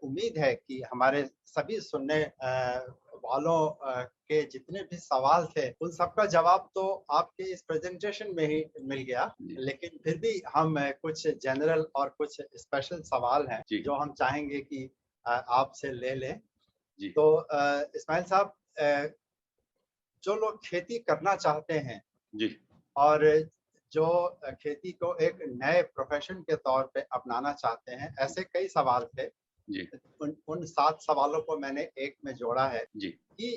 उम्मीद है कि हमारे सभी सुनने वालों के जितने भी सवाल थे उन सबका जवाब तो आपके इस प्रेजेंटेशन में ही मिल गया, जी लेकिन फिर भी हम कुछ जनरल और कुछ स्पेशल सवाल हैं जी जो हम चाहेंगे कि आपसे ले लें। जी तो इस्माइल साहब, अ, जो लोग खेती करना चाहते हैं जी और जो खेती को एक नए प्रोफेशन के तौर पे अपनाना चाहते हैं, ऐसे कई सवाल थे। जी उन उन 7 सवालों को मैंने एक में जोड़ा है जी कि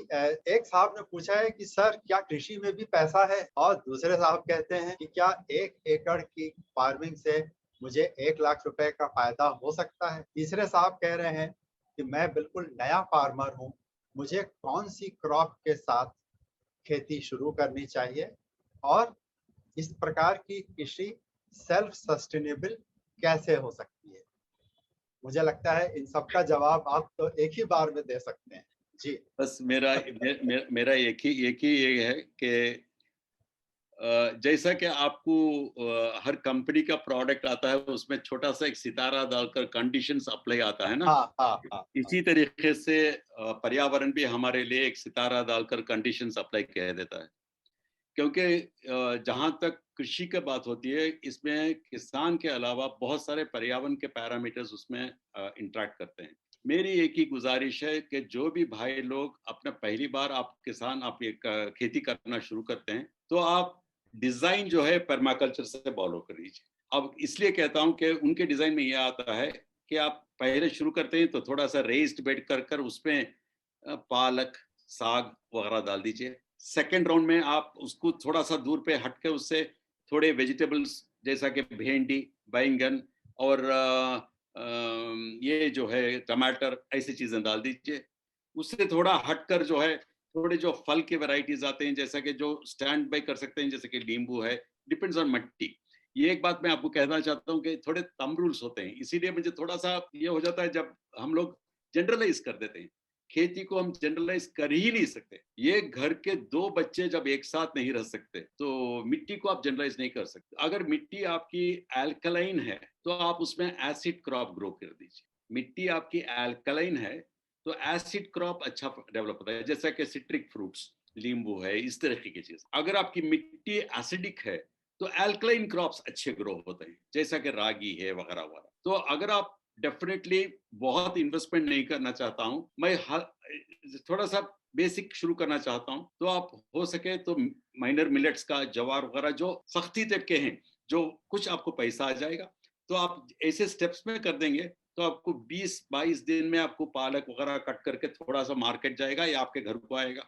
एक साहब ने पूछा है कि सर क्या कृषि में भी पैसा है? और दूसरे साहब कहते हैं कि क्या 1 एकड़ की फार्मिंग से मुझे 1 लाख रुपए का फायदा हो सकता है? तीसरे साहब कह रहे हैं कि मैं बिल्कुल नया फार्मर हूँ, मुझे कौन सी क्रॉप के साथ खेती शुरू करनी चाहिए और इस प्रकार की कृषि सेल्फ सस्टेनेबल कैसे हो सकती है? मुझे लगता है इन सब का जवाब आप तो एक ही बार में दे सकते हैं। जी। बस मेरा एक ही ये है कि जैसा कि आपको हर कंपनी का प्रोडक्ट आता है उसमें छोटा सा एक सितारा डालकर कंडीशंस अप्लाई आता है ना, हाँ, हाँ, हाँ, हाँ। इसी तरीके से पर्यावरण भी हमारे लिए एक सितारा डालकर कंडीशंस अप्लाई कह देता है। क्योंकि जहाँ तक कृषि की बात होती है, इसमें किसान के अलावा बहुत सारे पर्यावरण के पैरामीटर्स उसमें इंटरैक्ट करते हैं। मेरी एक ही गुजारिश है कि जो भी भाई लोग अपना पहली बार आप ये खेती करना शुरू करते हैं, तो आप डिज़ाइन जो है परमाकल्चर से फॉलो कर लीजिए। अब इसलिए कहता हूँ कि उनके डिज़ाइन में ये आता है कि आप पहले शुरू करते हैं तो थोड़ा-सा रेज़्ड बेड कर उसमें पालक, साग वगैरह डाल दीजिए। सेकंड राउंड में आप उसको थोड़ा-सा दूर पे हट के उससे थोड़े वेजिटेबल्स जैसा कि भिंडी, बैंगन और ये जो है टमाटर, ऐसी चीज़ें डाल दीजिए। उससे थोड़ा हटकर जो है, थोड़े जो फल के वैराइटीज़ आते हैं, जैसा कि जो स्टैंड बाय कर सकते हैं, जैसे कि नींबू है, डिपेंड्स ऑन मिट्टी। ये एक बात मैं आपको कहना चाहता हूँ कि थोड़े थंब रूल्स होते हैं, इसीलिए मुझे थोड़ा-सा ये हो जाता है जब हम लोग जनरलाइज़ कर देते हैं। खेती को हम जनरलाइज कर ही नहीं सकते। ये घर के 2 बच्चे जब एक साथ नहीं रह सकते, तो मिट्टी को आप जनरलाइज नहीं कर सकते। अगर मिट्टी आपकी अल्कलाइन है, तो आप उसमें एसिड क्रॉप ग्रो कर दीजिए। मिट्टी आपकी अल्कलाइन है, तो एसिड क्रॉप अच्छा डेवलप होता है, जैसा कि सिट्रिक फ्रूट्स, नींबू है, इस तरह की चीज़। अगर आपकी मिट्टी एसिडिक है, तो अल्कलाइन क्रॉप्स अच्छे ग्रो होते हैं, जैसा कि रागी है वगैरह-वगैरह। तो अगर आप डेफिनेटली बहुत इन्वेस्टमेंट नहीं करना चाहता हूँ, मैं थोड़ा-सा बेसिक शुरू करना चाहता हूँ, तो आप हो सके तो माइनर मिलेट्स का ज्वार वगैरह जो सख्ती टाइप के हैं, जो कुछ आपको पैसा आ जाएगा, तो आप ऐसे स्टेप्स में कर देंगे, तो आपको 20-22 दिन में आपको पालक वगैरह कट करके थोड़ा-सा मार्केट जाएगा या आपके घर को आएगा।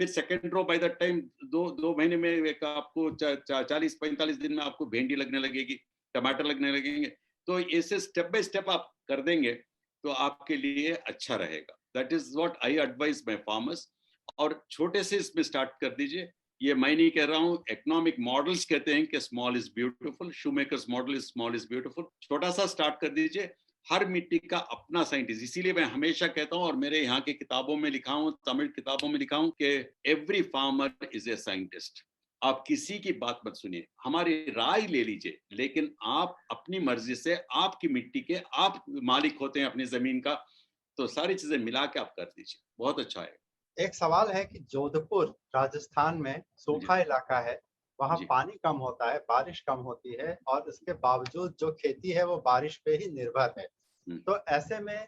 फिर second row by the time 2 महीने में एक आपको च च 40-45 दिन में आपको भिंडी लगने लगेगी, टमाटर लगने लगेंगे। तो ऐसे स्टेप बाय स्टेप आप कर देंगे, तो आपके लिए अच्छा रहेगा। That is what I advice my farmers. और छोटे से इसमें स्टार्ट कर दीजिए। ये मैं नहीं कह रहा हूँ, इकोनॉमिक मॉडल्स कहते हैं कि small is beautiful, Schumacher's model is small is beautiful. छोटा-सा स्टार्ट कर दीजिए। हर मिट्टी का अपना साइंटिस्ट, इसीलिए मैं हमेशा कहता हूँ और मेरे यहाँ की किताबों में लिखा हूँ, तमिल किताबों में लिखा हूँ कि every farmer is a scientist. आप किसी की बात मत सुनिए, हमारी राय ले लीजिए, लेकिन आप अपनी मर्ज़ी से, आपकी मिट्टी के आप मालिक होते हैं अपनी ज़मीन का, तो सारी चीज़ें मिला के आप कर दीजिए, बहुत अच्छा है। एक सवाल है कि जोधपुर, राजस्थान में जी, सूखा इलाका है, वहाँ जी। पानी कम होता है, बारिश कम होती है और उसके बावजूद जो खेती है वो बारिश पे ही निर्भर है। हुँ। तो ऐसे में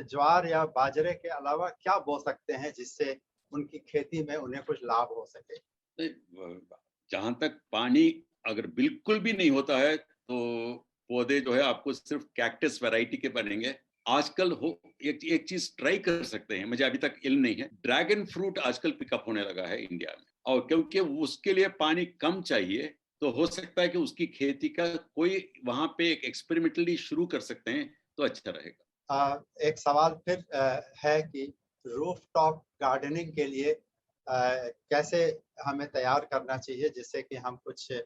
ज्वार या बाजरे के अलावा क्या बो सकते हैं जिससे उनकी खेती में उन्हें कुछ लाभ हो सके? नहीं, जहाँ तक पानी अगर बिल्कुल भी नहीं होता है, तो पौधे जो है आपको सिर्फ़ कैक्टस वैरायटी के बनेंगे। आजकल हो एक एक चीज़ ट्राई कर सकते हैं, मुझे अभी तक इल्म नहीं है। ड्रैगन फ्रूट आजकल पिकअप होने लगा है इंडिया में, और क्योंकि उसके लिए पानी कम चाहिए, तो हो सकता है कि उसकी खेती का कोई वहाँ पे एक एक्सपेरिमेंटली शुरू कर सकते हैं, तो अच्छा रहेगा। एक सवाल फिर है कि रूफटॉप गार्डनिंग के लिए कैसे हमें तैयार करना चाहिए जिससे कि हम कुछ जी,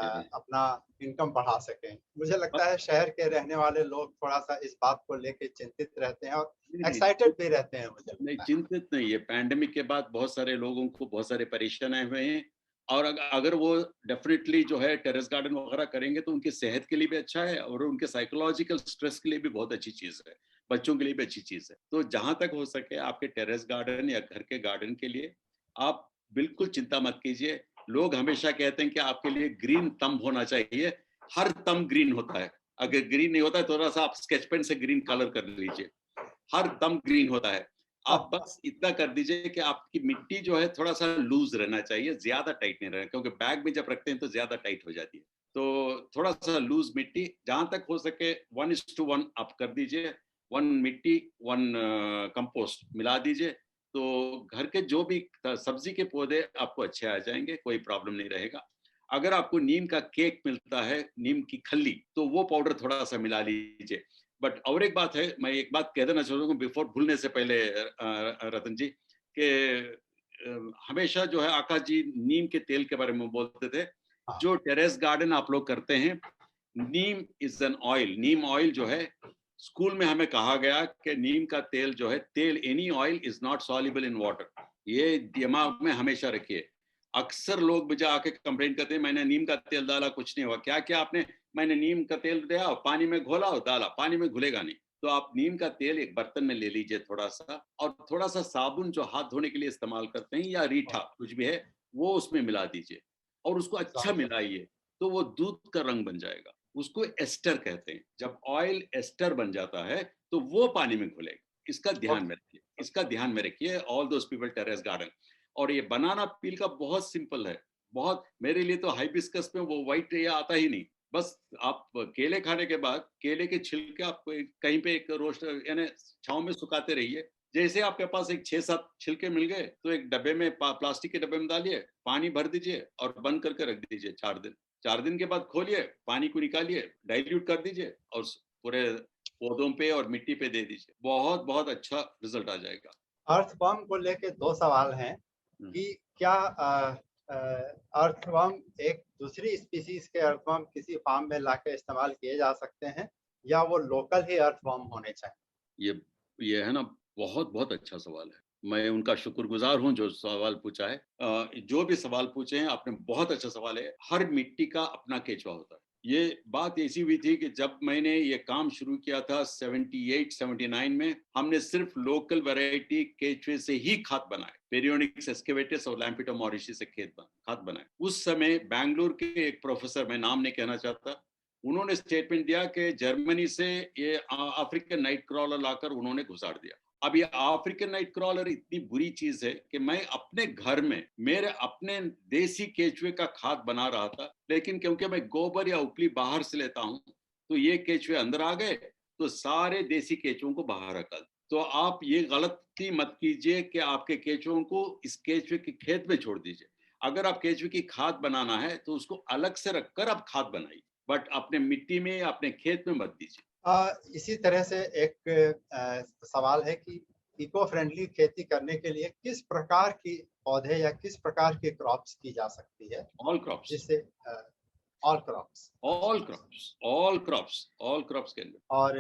जी। अपना इनकम बढ़ा सकें? मुझे अ, लगता है शहर के रहने वाले लोग थोड़ा-सा इस बात को लेके चिंतित रहते हैं और नहीं, नहीं। एक्साइटेड भी रहते हैं, मुझे नहीं, लगता है। चिंतित नहीं है। पैंडेमिक के बाद बहुत सारे लोगों को बहुत सारे परेशान आए हुए हैं, और अगर वो डेफ़िनेटली जो है टेरेस गार्डन वगैरह करेंगे, तो उनकी सेहत के लिए भी अच्छा है और उनके साइकोलॉजिकल स्ट्रेस के लिए भी बहुत अच्छी चीज़ है। बच्चों के लिए भी अच्छी चीज़ है। तो जहाँ तक हो सके आपके टेरेस गार्डन या घर के गार्डन के लिए आप बिल्कुल चिंता मत कीजिए। लोग हमेशा कहते हैं कि आपके लिए ग्रीन थंब होना चाहिए, हर थंब ग्रीन होता है। अगर ग्रीन नहीं होता है, थोड़ा-सा आप स्केच पेन से ग्रीन कलर कर लीजिए, हर थंब ग्रीन होता है। आप बस इतना कर दीजिए कि आपकी मिट्टी जो है थोड़ा-सा लूज़ रहना चाहिए, ज़्यादा टाइट नहीं रहना, क्योंकि बैग में जब रखते हैं तो ज़्यादा टाइट हो जाती है। तो थोड़ा-सा लूज़ मिट्टी, जहाँ तक हो सके 1:1 आप कर दीजिए, 1 मिट्टी, 1 कंपोस्ट मिला दीजिए, तो घर के जो भी सब्ज़ी के पौधे आपको अच्छे आ जाएँगे, कोई प्रॉब्लम नहीं रहेगा। अगर आपको नीम का केक मिलता है, नीम की खल्ली, तो वो पाउडर थोड़ा-सा मिला लीजिए। बट और एक बात है, मैं एक बात कह देना चाहूँगा बिफोर भूलने से पहले रतन जी, कि हमेशा जो है आकाश जी नीम के तेल के बारे में बोलते थे। हाँ, जो टेरेस गार्डन आप लोग करते हैं, neem is an oil, neem oil जो है, स्कूल में हमें कहा गया कि नीम का तेल जो है, तेल any oil is not soluble in water. ये दिमाग में हमेशा रखिए। अक्सर लोग मुझे आके कंप्लेंट करते हैं, मैंने नीम का तेल डाला कुछ नहीं हुआ। क्या किया आपने? मैंने नीम का तेल दिया, पानी में घोला और डाला, पानी में घुलेगा नहीं। तो आप नीम का तेल एक बर्तन में ले लीजिए थोड़ा-सा, और थोड़ा-सा साबुन जो हाथ धोने के लिए इस्तेमाल करते हैं या रीठा हाँ, कुछ भी है, वो उसमें मिला दीजिए और उसको अच्छा समझा। मिलाइए, तो वो दूध का रंग बन जाएगा। उसको एस्टर कहते हैं। जब ऑयल एस्टर बन जाता है, तो वो पानी में घुलेगा। इसका ध्यान ओके, में रखिए, इसका ध्यान में रखिए, all those people terrace garden. और ये बनाना पील का बहुत सिंपल है। बहुत, मेरे लिए तो हाइबिस्कस में वो व्हाइट ये आता ही नहीं। बस आप केले खाने के बाद केले के छिलके आप कहीं पे एक रोस्ट यानी छाँव में सुखाते रहिए। जैसे आपके पास एक 6-7 छिलके मिल गए, तो एक डब्बे में प्लास्टिक के डब्बे में डालिए, पानी भर दीजिए और बंद करके रख दीजिए 4 दिन। 4 दिन के बाद खोलिए, पानी को निकालिए, डाइल्यूट कर दीजिए और पूरे पौधों पे और मिट्टी पे दे दीजिए। बहुत-बहुत अच्छा रिज़ल्ट आ जाएगा। अर्थवर्म को लेके 2 सवाल हैं हुँ। कि क्या अ, अर्थवर्म एक दूसरी स्पीशीज़ के अर्थवर्म किसी फार्म में लाके इस्तेमाल किए जा सकते हैं या वो लोकल ही अर्थवर्म होने चाहिए? ये ये है ना, बहुत-बहुत अच्छा सवाल है। मैं उनका शुक्रगुज़ार हूँ जो सवाल पूछा है। जो भी सवाल पूछे हैं आपने, बहुत अच्छा सवाल है। हर मिट्टी का अपना केचुआ होता है। ये बात ऐसी हुई थी कि जब मैंने ये काम शुरू किया था 78-79 में, हमने सिर्फ़ लोकल वैरायटी केचुए से ही खाद बनाए। पेरियोनिक्स एस्केवेटस और लैम्पिटो मॉरिशी से खाद बनाए। उस समय बैंगलोर के एक प्रोफ़ेसर, मैं नाम नहीं कहना चाहता, उन्होंने स्टेटमेंट दिया कि जर्मनी से ये अफ्रीकन नाइट क्रॉलर लाकर उन्होंने घुसाड़ दिया। अब ये अफ्रीकन नाइट क्रॉलर इतनी बुरी चीज है कि मैं अपने घर में मेरे अपने देसी केचुए का खाद बना रहा था, लेकिन क्योंकि मैं गोबर या उपली बाहर से लेता हूं, तो ये केचुए अंदर आ गए, तो सारे देसी केचुओं को बाहर रखा। तो आप ये गलती मत कीजिए कि आपके केचुओं को इस केचुए के खेत में छोड़ दीजिए। अगर आप केचुए की खाद बनाना है तो उसको अलग से रखकर आप खाद बनाइए, बट अपने मिट्टी में या अपने खेत में मत दीजिए। इसी तरह से एक सवाल है कि इको फ्रेंडली खेती करने के लिए किस प्रकार की पौधे या किस प्रकार की क्रॉप्स की जा सकती है ऑल क्रॉप्स, जिससे all crops all crops, all crops, all crops के अंदर। और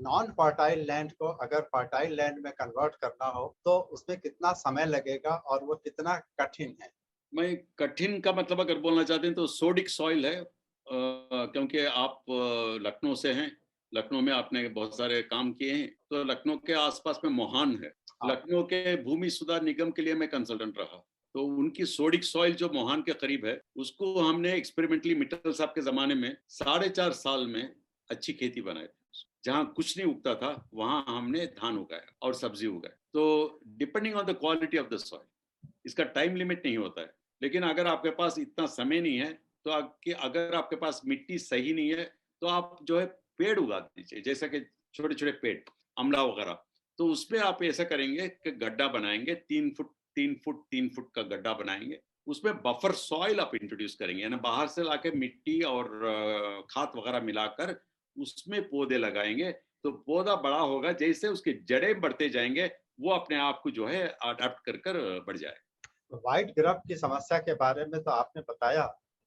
नॉन फर्टाइल लैंड को अगर फर्टाइल लैंड में कन्वर्ट करना हो तो उसमें कितना समय लगेगा और वो कितना कठिन है? मैं कठिन का मतलब अगर बोलना चाहते हैं तो सोडिक सॉइल है, क्योंकि आप लखनऊ से हैं, लखनऊ में आपने बहुत सारे काम किए हैं, तो लखनऊ के आसपास में मोहान है। हाँ, लखनऊ के भूमि सुधार निगम के लिए मैं कंसल्टेंट रहा, तो उनकी सोडिक सॉइल जो मोहान के करीब है, उसको हमने एक्सपेरिमेंटली मित्तल साहब के ज़माने में 4.5 साल में अच्छी खेती बनाई थी। जहाँ कुछ नहीं उगता था, वहाँ हमने धान उगाया और सब्ज़ी उगाई। तो depending on the quality of the soil, इसका टाइम लिमिट नहीं होता है। लेकिन अगर आपके पास इतना समय नहीं है, तो अगर आपके पास मिट्टी सही नहीं है, तो आप जो है पेड़ उगा दीजिए, जैसा कि छोटे-छोटे पेड़, आमला वगैरह। तो उसमें आप ऐसा करेंगे कि गड्ढा बनाएँगे, 3 फुट 3 फुट 3 फुट का गड्ढा बनाएँगे। उसमें बफर सॉइल आप इंट्रोड्यूस करेंगे, यानी बाहर से लाके मिट्टी और खाद वगैरह मिलाकर उसमें पौधे लगाएँगे, तो पौधा बड़ा होगा, जैसे उसकी जड़ें बढ़ते जाएँगे, वो अपने आप को जो है अडॉप्ट कर बढ़ जाएगा। व्हाइट ग्रब की समस्या के बारे में तो आपने बताया,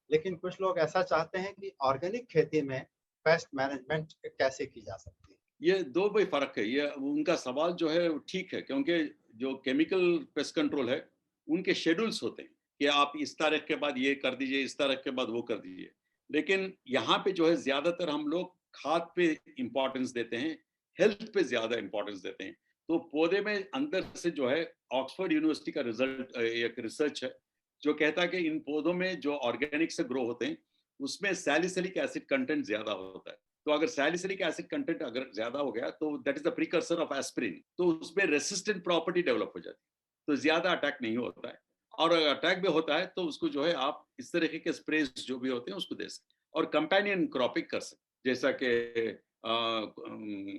लेकिन कुछ लोग ऐसा चाहते हैं कि ऑर्गेनिक खेती में पेस्ट मैनेजमेंट कैसे की जा सकती है? ये 2 में फ़र्क है। ये उनका सवाल जो है वो ठीक है, क्योंकि जो केमिकल पेस्ट कंट्रोल है, उनके शेड्यूल्स होते हैं कि आप इस तारीख के बाद ये कर दीजिए, इस तारीख के बाद वो कर दीजिए। लेकिन यहाँ पे जो है ज़्यादातर हम लोग खाद पे इम्पोर्टेंस देते हैं हेल्थ पे ज्यादा इंपॉर्टेंस देते हैं। तो पौधे में अंदर से जो है, ऑक्सफोर्ड यूनिवर्सिटी का रिजल्ट, एक रिसर्च है जो कहता है कि इन पौधों में जो ऑर्गेनिक से ग्रो होते हैं उसमें सैलिसिलिक एसिड कंटेंट ज्यादा होता है। तो अगर सैलिसिलिक एसिड कंटेंट अगर ज्यादा हो गया तो that is the precursor of aspirin, तो उसमें रेसिस्टेंट प्रॉपर्टी डेवलप हो जाती है, तो ज्यादा अटैक नहीं होता है। और अगर अटैक भी होता है तो उसको जो है आप इस तरीके के स्प्रेज जो भी होते हैं उसको दे सकते हैं, और कंपेनियन क्रॉपिंग कर सकते, जैसा कि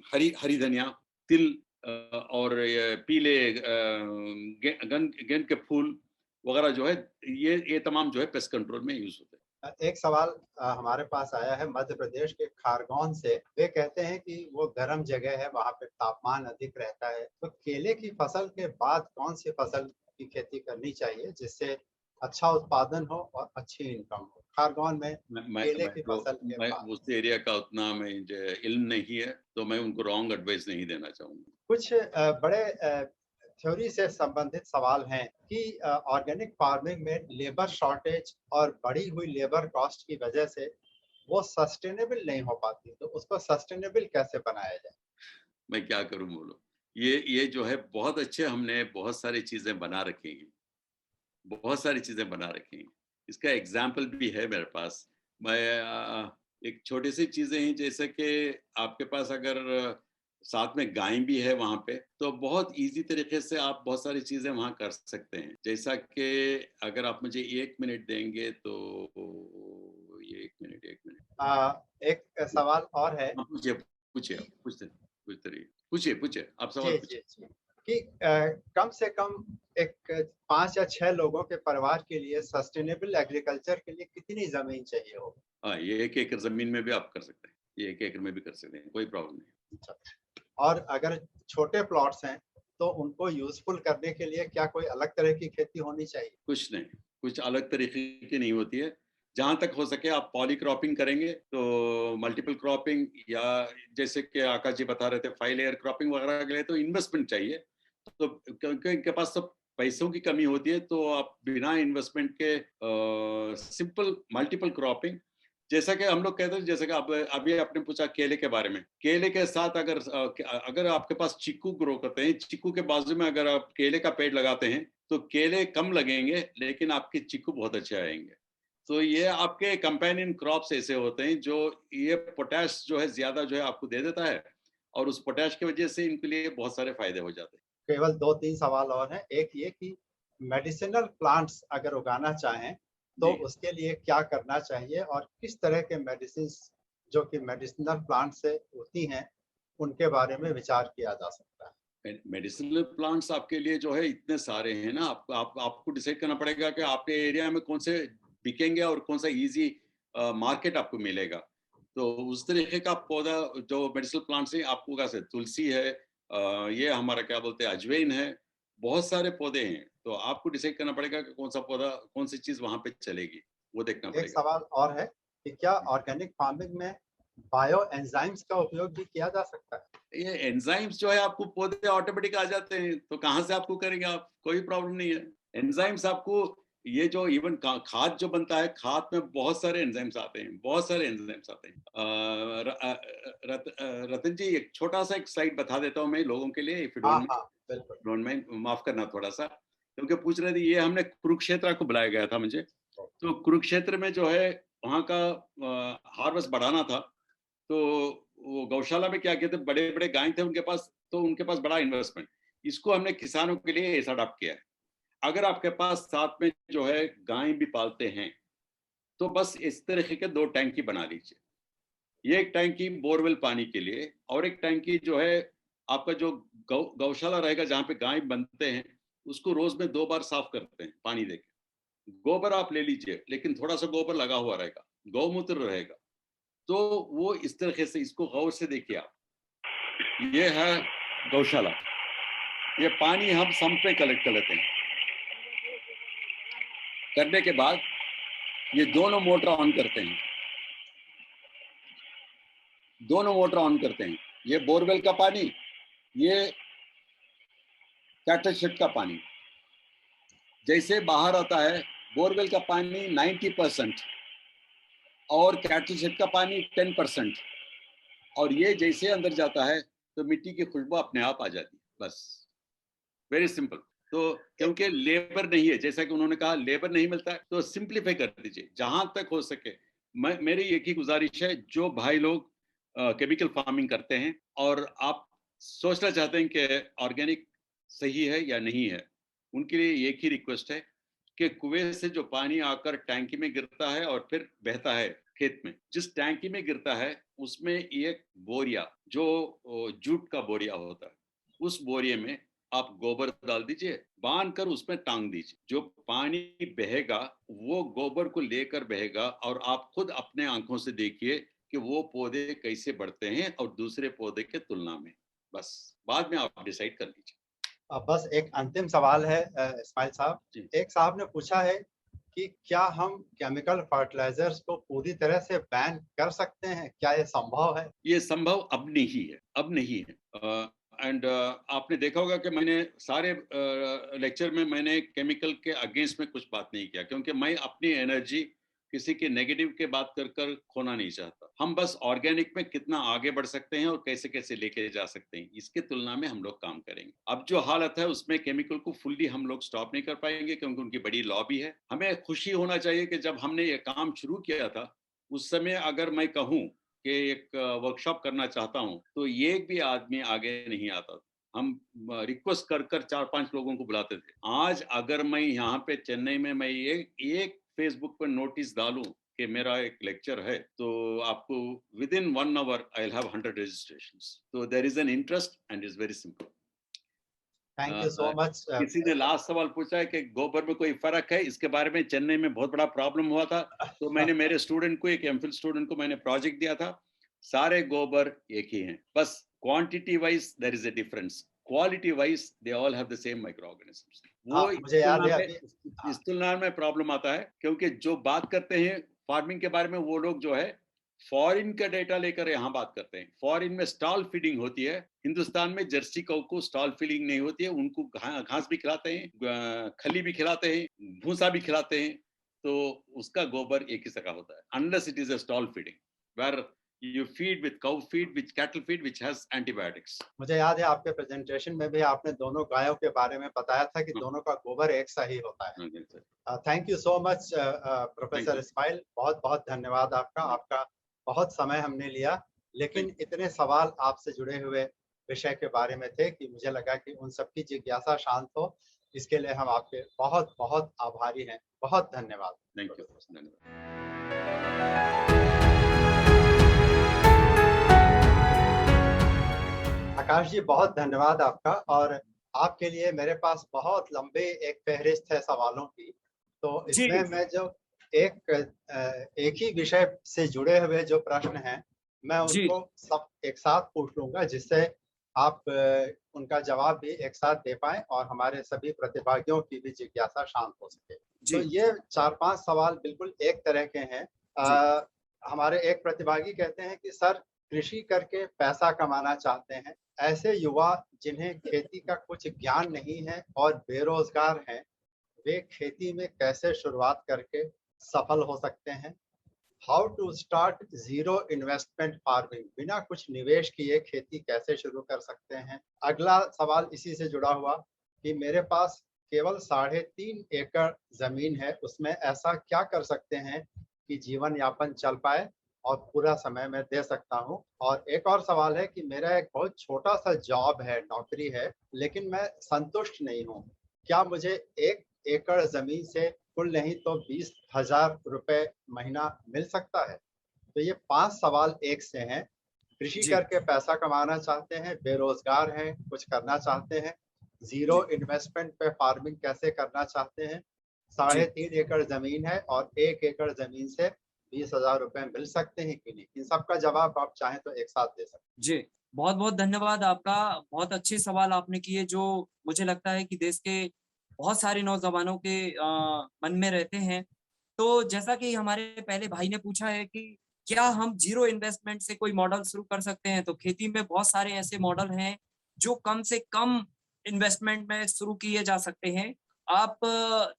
हरी हरी धनिया, तिल, और ये पीले गेंद के फूल वगैरह जो है, ये तमाम जो है पेस्ट कंट्रोल में यूज होते हैं। एक सवाल हमारे पास आया है मध्य प्रदेश के खारगोन से। वे कहते हैं कि वो गर्म जगह है, वहाँ पे तापमान अधिक रहता है, तो केले की फसल के बाद कौन सी फसल की खेती करनी चाहिए जिससे अच्छा उत्पादन हो और अच्छी इनकम हो खारगोन में केले की फसल के मैं बाद? उस एरिया का उतना मैं इल्म नहीं है, तो मैं उनको रॉन्ग एडवाइस नहीं देना चाहूंगा। कुछ बड़े थ्योरी से संबंधित सवाल हैं कि ऑर्गेनिक फार्मिंग में लेबर शॉर्टेज और बढ़ी हुई लेबर कॉस्ट की वजह से वो सस्टेनेबल नहीं हो पाती, तो उसको सस्टेनेबल कैसे बनाया जाए? मैं क्या करूं बोलो, ये जो है बहुत अच्छे, हमने बहुत सारी चीजें बना रखी हैं, बहुत सारी चीजें बना रखी हैं। इसका एग्जाम्पल भी है मेरे पास। मैं एक छोटी सी चीजें हैं, जैसे कि आपके पास अगर साथ में गाय भी है वहां पे, तो बहुत इजी तरीके से आप बहुत सारी चीजें वहां कर सकते हैं। जैसा कि अगर आप मुझे 1 मिनट देंगे तो, ये 1 मिनट 1 मिनट। एक सवाल और है। हाँ, पूछिए पूछिए, आप पूछते रहिए, पूछिए पूछिए, आप सवाल जी जी पूछिए। जी। कि कम से कम एक 5 या 6 लोगों के परिवार के लिए सस्टेनेबल एग्रीकल्चर के लिए कितनी जमीन चाहिए हो? हाँ, ये 1 एकड़ जमीन में भी आप कर सकते हैं, ये 1 एकड़ में भी कर सकते हैं, कोई प्रॉब्लम नहीं। अच्छा। और अगर छोटे प्लॉट्स हैं तो उनको यूजफुल करने के लिए क्या कोई अलग तरह की खेती होनी चाहिए? कुछ नहीं, कुछ अलग तरीके की नहीं होती है। जहाँ तक हो सके आप पॉली क्रॉपिंग करेंगे तो मल्टीपल क्रॉपिंग, या जैसे कि आकाश जी बता रहे थे 5 लेयर क्रॉपिंग वगैरह के लिए तो इन्वेस्टमेंट चाहिए। तो क्योंकि इनके पास तो पैसों की कमी होती है, तो आप बिना इन्वेस्टमेंट के सिंपल मल्टीपल क्रॉपिंग, जैसा कि हम लोग कहते हैं, जैसे कि अब अभी आपने पूछा केले के बारे में, केले के साथ अगर अगर आपके पास चीकू ग्रो करते हैं, चीकू के बाजू में अगर आप केले का पेड़ लगाते हैं तो केले कम लगेंगे लेकिन आपके चीकू बहुत अच्छे आएंगे। तो ये आपके कंपेनियन क्रॉप्स ऐसे होते हैं जो ये पोटैश जो है ज्यादा जो है आपको दे देता है, और उस पोटैश की वजह से इनके लिए बहुत सारे फायदे हो जाते हैं। केवल 2-3 सवाल और हैं। एक ये कि मेडिसिनल प्लांट्स अगर उगाना चाहें तो जी, उसके लिए क्या करना चाहिए और किस तरह के मेडिसिन जो कि मेडिसिनल प्लांट से होती हैं उनके बारे में विचार किया जा सकता है? मेडिसिनल प्लांट्स आपके लिए जो है इतने सारे हैं ना, आपको डिसाइड करना पड़ेगा कि आपके एरिया में कौन से बिकेंगे और कौन सा इजी मार्केट आपको मिलेगा। तो उस तरीके का पौधा जो मेडिसिनल प्लांट्स हैं आपको उगा सकते, तुलसी है, ये हमारा क्या बोलते हैं अजवाइन है, बहुत सारे पौधे हैं। तो आपको डिसाइड करना पड़ेगा कि कौन सा पौधा, कौन सी चीज वहां पे चलेगी, वो देखना एक पड़ेगा। सवाल और है कि क्या ऑर्गेनिक फार्मिंग में बायो एंजाइम्स का उपयोग भी किया जा सकता है? ये एंजाइम्स जो है आपको पौधे ऑटोमेटिक आ जाते हैं, तो कहाँ से आपको करेंगे आप, कोई प्रॉब्लम नहीं है। एंजाइम्स आपको, ये जो इवन खाद जो बनता है, खाद में बहुत सारे एंजाइम्स आते हैं, बहुत सारे एंजाइम्स आते हैं। रतन जी, एक छोटा सा एक स्लाइड बता देता हूँ मैं लोगों के लिए, इफ यू हाँ डोंट हाँ, बिल्कुल। माफ करना थोड़ा सा, क्योंकि पूछ रहे थे, ये हमने कुरुक्षेत्र को बुलाया गया था मुझे। तो कुरुक्षेत्र में जो है वहाँ का हार्वेस्ट बढ़ाना था, तो वो गौशाला में क्या कहते, बड़े बड़े गाय थे उनके पास, तो उनके पास बड़ा इन्वेस्टमेंट, इसको हमने किसानों के लिए ऐसा अडॉप्ट किया है। अगर आपके पास साथ में जो है गाय भी पालते हैं तो बस इस तरीके के 2 टैंकी बना लीजिए। ये एक टैंकी बोरवेल पानी के लिए, और एक टैंकी जो है आपका जो गौशाला रहेगा जहाँ पे गाय बनते हैं, उसको रोज में 2 बार साफ करते हैं पानी देके। गोबर आप ले लीजिए, लेकिन थोड़ा सा गोबर लगा हुआ रहेगा, गौमूत्र रहेगा। तो वो इस तरीके से, इसको गौर से देखिए आप, ये है गौशाला, ये पानी हम संप पे कलेक्ट कर लेते हैं। करने के बाद ये दोनों मोटर ऑन करते हैं, दोनों मोटर ऑन करते हैं, ये बोरवेल का पानी, ये कैटल शेड का पानी। जैसे बाहर आता है बोरवेल का पानी 90% और कैटल शेड का पानी 10%, और ये जैसे अंदर जाता है तो मिट्टी की खुशबू अपने आप आ जाती है, बस, वेरी सिंपल। तो क्योंकि लेबर नहीं है, जैसा कि उन्होंने कहा लेबर नहीं मिलता है, तो सिंप्लीफाई कर दीजिए जहां तक हो सके। मेरी एक ही गुजारिश है, जो भाई लोग केमिकल फार्मिंग करते हैं और आप सोचना चाहते हैं कि ऑर्गेनिक सही है या नहीं है, उनके लिए एक ही रिक्वेस्ट है कि कुएं से जो पानी आकर टैंकी में गिरता है और फिर बहता है खेत में, जिस टैंकी में गिरता है उसमें एक बोरिया, जो जूट का बोरिया होता है, उस बोरिये में आप गोबर डाल दीजिए, बांध कर उसमें टांग दीजिए। जो पानी बहेगा वो गोबर को लेकर बहेगा और आप खुद अपने आंखों से देखिए कि वो पौधे कैसे बढ़ते हैं और दूसरे पौधे के तुलना में। बस बाद में आप डिसाइड कर लीजिए। बस एक अंतिम सवाल है इस्माइल साहब। जी। एक साहब ने पूछा है कि क्या हम केमिकल फर्टिलाइजर्स को पूरी तरह से बैन कर सकते हैं? क्या ये संभव है? ये संभव अब नहीं है, अब नहीं है। एंड आपने देखा होगा कि मैंने सारे लेक्चर में मैंने केमिकल के अगेंस्ट में कुछ बात नहीं किया, क्योंकि मैं अपनी एनर्जी किसी के नेगेटिव के बात कर कर खोना नहीं चाहता। हम बस ऑर्गेनिक में कितना आगे बढ़ सकते हैं और कैसे कैसे लेके जा सकते हैं, इसके तुलना में हम लोग काम करेंगे। अब जो हालत है उसमें केमिकल को फुल्ली हम लोग स्टॉप नहीं कर पाएंगे, क्योंकि उनकी बड़ी लॉबी है। हमें खुशी होना चाहिए कि जब हमने ये काम शुरू किया था उस समय अगर मैं कहूँ कि एक वर्कशॉप करना चाहता हूँ तो एक भी आदमी आगे नहीं आता। हम रिक्वेस्ट कर कर 4-5 लोगों को बुलाते थे। आज अगर मैं यहाँ पे चेन्नई में मैं एक फेसबुक पर नोटिस डालूं कि मेरा एक लेक्चर है, तो आपको within 1 hour I have 100 registrations. तो there is an interest and is very simple. Thank you so much. किसी ने लास्ट सवाल पूछा है कि गोबर में कोई फर्क है, इसके बारे में चेन्नई में बहुत बड़ा प्रॉब्लम हुआ था, तो मैंने मेरे स्टूडेंट को, एक एमफिल स्टूडेंट को मैंने प्रोजेक्ट दिया था। सारे गोबर एक ही हैं, बस quantity wise there is a difference, quality wise they all have the same microorganisms. वो मुझे याद है अभी। इस तुलना में प्रॉब्लम आता है, क्योंकि जो बात करते हैं फार्मिंग के बारे में वो लोग जो है फॉरेन का डेटा लेकर यहाँ बात करते हैं। फॉरेन में स्टॉल फीडिंग होती है, हिंदुस्तान में जर्सी काऊ को स्टॉल फीडिंग नहीं होती है। उनको घास भी खिलाते हैं, खली भी खिलाते हैं, भूसा भी खिलाते हैं, तो उसका गोबर एक ही सका होता है, unless it is a stall feeding where you feed with cow feed, with cattle feed, which has antibiotics. मुझे याद है आपके प्रेजेंटेशन में भी आपने दोनों गायों के बारे में बताया था कि दोनों का गोबर एक सा ही होता है। Thank you so much professor Ismail, बहुत बहुत धन्यवाद आपका। आपका बहुत समय हमने लिया, लेकिन इतने सवाल आपसे जुड़े हुए विषय के बारे में थे कि मुझे लगा कि उन सबकी जिज्ञासा शांत हो। इसके लिए हम आपके बहुत बहुत आभारी हैं। बहुत धन्यवाद। Thank you. धन्यवाद। आकाश जी, बहुत धन्यवाद आपका। और आपके लिए मेरे पास बहुत लंबे एक फहरिस्त है सवालों की, तो इसमें मैं जो एक ही विषय से जुड़े हुए जो प्रश्न हैं मैं उनको सब एक साथ पूछ लूंगा, जिससे आप उनका जवाब भी एक साथ दे पाएं और हमारे सभी प्रतिभागियों की भी जिज्ञासा शांत हो सके। तो ये 4-5 सवाल बिल्कुल एक तरह के हैं। हमारे एक प्रतिभागी कहते हैं कि सर, कृषि करके पैसा कमाना चाहते हैं, ऐसे युवा जिन्हें खेती का कुछ ज्ञान नहीं है और बेरोजगार हैं, वे खेती में कैसे शुरुआत करके सफल हो सकते हैं? How to start zero investment farming, बिना कुछ निवेश किए खेती कैसे शुरू कर सकते हैं? अगला सवाल इसी से जुड़ा हुआ कि मेरे पास केवल 3.5 एकड़ जमीन है, उसमें ऐसा क्या कर सकते हैं कि जीवन यापन चल पाए और पूरा समय मैं दे सकता हूँ? और एक और सवाल है कि मेरा एक बहुत छोटा सा जॉब है, नौकरी है, लेकिन मैं संतुष्ट नहीं हूँ। क्या मुझे 1 एकड़ जमीन से कुल नहीं तो 20,000 रुपए महीना मिल सकता है? तो ये 5 सवाल एक से हैं। कृषि करके पैसा कमाना चाहते हैं, बेरोजगार हैं, कुछ करना चाहते हैं, जीरो इन्वेस्टमेंट पे फार्मिंग कैसे करना चाहते हैं, 3.5 एकड़ जमीन है और 1 एकड़ जमीन से 20,000 रुपए मिल सकते हैं कि नहीं? इन सबका जवाब आप चाहें तो एक साथ दे सकते हैं। जी, बहुत बहुत धन्यवाद आपका। बहुत अच्छे सवाल आपने किए जो मुझे लगता है कि देश के बहुत सारे नौजवानों के मन में रहते हैं। तो जैसा कि हमारे पहले भाई ने पूछा है कि क्या हम जीरो इन्वेस्टमेंट से कोई मॉडल शुरू कर सकते हैं, तो खेती में बहुत सारे ऐसे मॉडल हैं जो कम से कम इन्वेस्टमेंट में शुरू किए जा सकते हैं। आप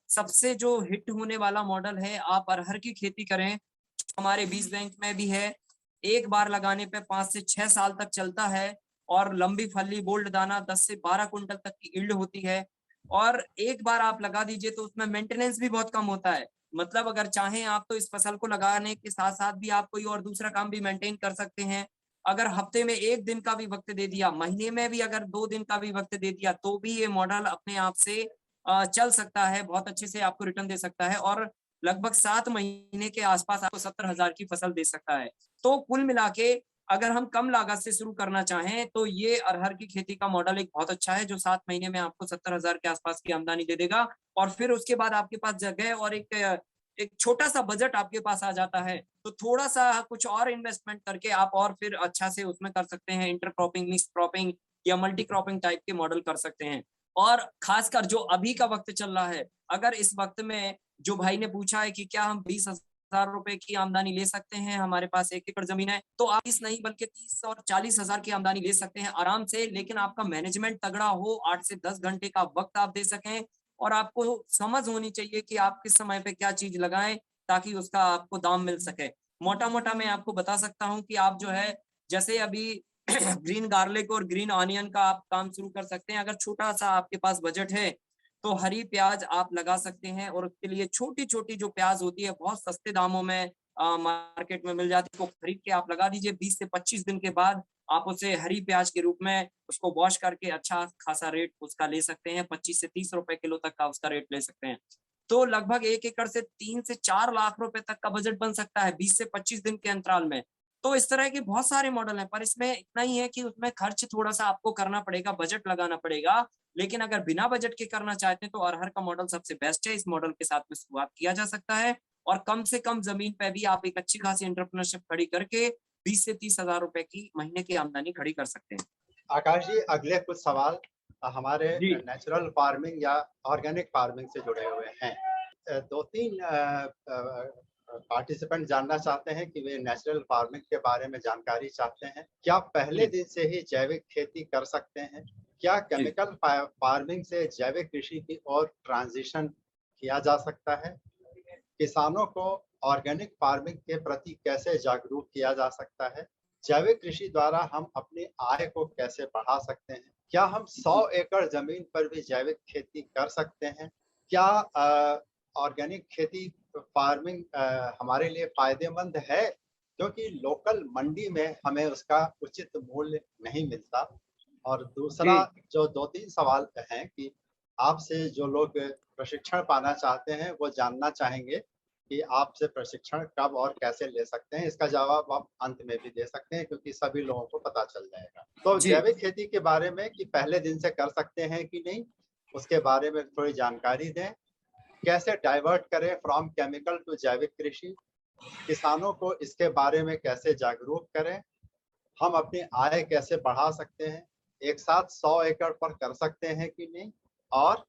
सबसे जो हिट होने वाला मॉडल है, आप अरहर की खेती करें, हमारे बीज बैंक में भी है। एक बार लगाने पे 5 से 6 साल तक चलता है। और लंबी फली बोल्ड दाना 10 से 12 कुंटल तक की यील्ड होती है। और एक बार आप लगा दीजिए तो उसमें मेंटेनेंस भी बहुत कम होता है। मतलब अगर चाहें आप तो इस फसल को लगाने के साथ साथ भी आप कोई और दूसरा काम भी मेंटेन कर सकते हैं। अगर हफ्ते में 1 दिन का भी वक्त दे दिया, महीने में भी अगर 2 दिन का भी वक्त दे दिया, तो भी ये मॉडल अपने आप से चल सकता है, बहुत अच्छे से आपको रिटर्न दे सकता है और लगभग 7 महीने के आसपास आपको 70,000 की फसल दे सकता है। तो कुल मिला के अगर हम कम लागत से शुरू करना चाहें तो ये अरहर की खेती का मॉडल एक बहुत अच्छा है जो 7 महीने में आपको 70,000 के आसपास की आमदनी दे देगा और फिर उसके बाद आपके पास जगह और एक छोटा-सा बजट आपके पास आ जाता है, तो थोड़ा-सा कुछ और इन्वेस्टमेंट करके आप और फिर अच्छा से उसमें कर सकते हैं, इंटरक्रॉपिंग, मिक्स क्रॉपिंग या मल्टी क्रॉपिंग टाइप के मॉडल कर सकते हैं। और खासकर जो अभी का वक्त चल रहा है, अगर इस वक्त में जो भाई ने पूछा है कि क्या हम 20,000 रुपए की आमदनी ले सकते हैं, हमारे पास 1 एकड़ जमीन है, तो आप 20 नहीं बल्कि 30 और 40,000 की आमदनी ले सकते हैं आराम से, लेकिन आपका मैनेजमेंट तगड़ा हो, 8 से 10 घंटे का वक्त आप दे सकें और आपको समझ होनी चाहिए कि आप किस समय पे क्या चीज लगाएं ताकि उसका आपको दाम मिल सके। मोटा-मोटा मैं आपको बता सकता हूँ कि आप जो है जैसे अभी ग्रीन गार्लिक और ग्रीन ऑनियन का आप काम शुरू कर सकते हैं। अगर छोटा-सा आपके पास बजट है, तो हरी प्याज आप लगा सकते हैं और उसके लिए छोटी-छोटी जो प्याज होती है बहुत सस्ते दामों में मार्केट में मिल जाती है, उसको खरीद के आप लगा दीजिए। 20 से 25 दिन के बाद आप उसे हरी प्याज के रूप में उसको वॉश करके अच्छा खासा रेट उसका ले सकते हैं, 25 से 30 रुपए किलो तक का उसका रेट ले सकते हैं। तो लगभग 1 एकड़ से 3 से 4 लाख रुपए तक का बजट बन सकता है 20 से 25 दिन के अंतराल में। तो इस तरह के बहुत सारे मॉडल हैं, पर इसमें इतना ही है कि उसमें खर्च थोड़ा-सा आपको करना पड़ेगा, बजट लगाना पड़ेगा। लेकिन अगर बिना बजट के करना चाहते हैं तो अरहर का मॉडल सबसे बेस्ट है। इस मॉडल के साथ में शुरुआत किया जा सकता है और कम से कम जमीन पे भी आप एक अच्छी खासी एंटरप्रेन्योरशिप खड़ी करके 20 से 30,000 रुपए की महीने की आमदनी खड़ी कर सकते हैं। आकाश जी, अगले कुछ सवाल हमारे जी, नेचुरल फार्मिंग या ऑर्गेनिक फार्मिंग से जुड़े हुए हैं। 2-3 पार्टिसिपेंट जानना चाहते हैं कि वे नेचुरल फार्मिंग के बारे में जानकारी चाहते हैं। क्या पहले जी, दिन से ही जैविक खेती कर सकते हैं? क्या जी, केमिकल फार्मिंग से जैविक कृषि की ओर ट्रांजिशन किया जा सकता है? किसानों को ऑर्गेनिक फार्मिंग के प्रति कैसे जागरूक किया जा सकता है? जैविक कृषि द्वारा हम अपनी आय को कैसे बढ़ा सकते हैं? क्या हम 100 जी, एकड़ जमीन पर भी जैविक खेती कर सकते हैं? क्या ऑर्गेनिक खेती फार्मिंग हमारे लिए फायदेमंद है? क्योंकि लोकल मंडी में हमें उसका उचित मूल्य नहीं मिलता। और दूसरा जी, जो 2-3 सवाल हैं कि आपसे जो लोग प्रशिक्षण पाना चाहते हैं, वो जानना चाहेंगे कि आपसे प्रशिक्षण कब और कैसे ले सकते हैं? इसका जवाब आप अंत में भी दे सकते हैं क्योंकि सभी लोगों को पता चल जाएगा। तो जी। जैविक खेती के बारे में कि पहले दिन से कर सकते हैं कि नहीं, उसके बारे में थोड़ी जानकारी दें। कैसे डाइवर्ट करें फ्रॉम केमिकल टू जैविक कृषि? किसानों को इसके बारे में कैसे जागरूक करें? हम अपनी आय कैसे बढ़ा सकते हैं? एक साथ 100 एकड़ पर कर सकते हैं कि नहीं? और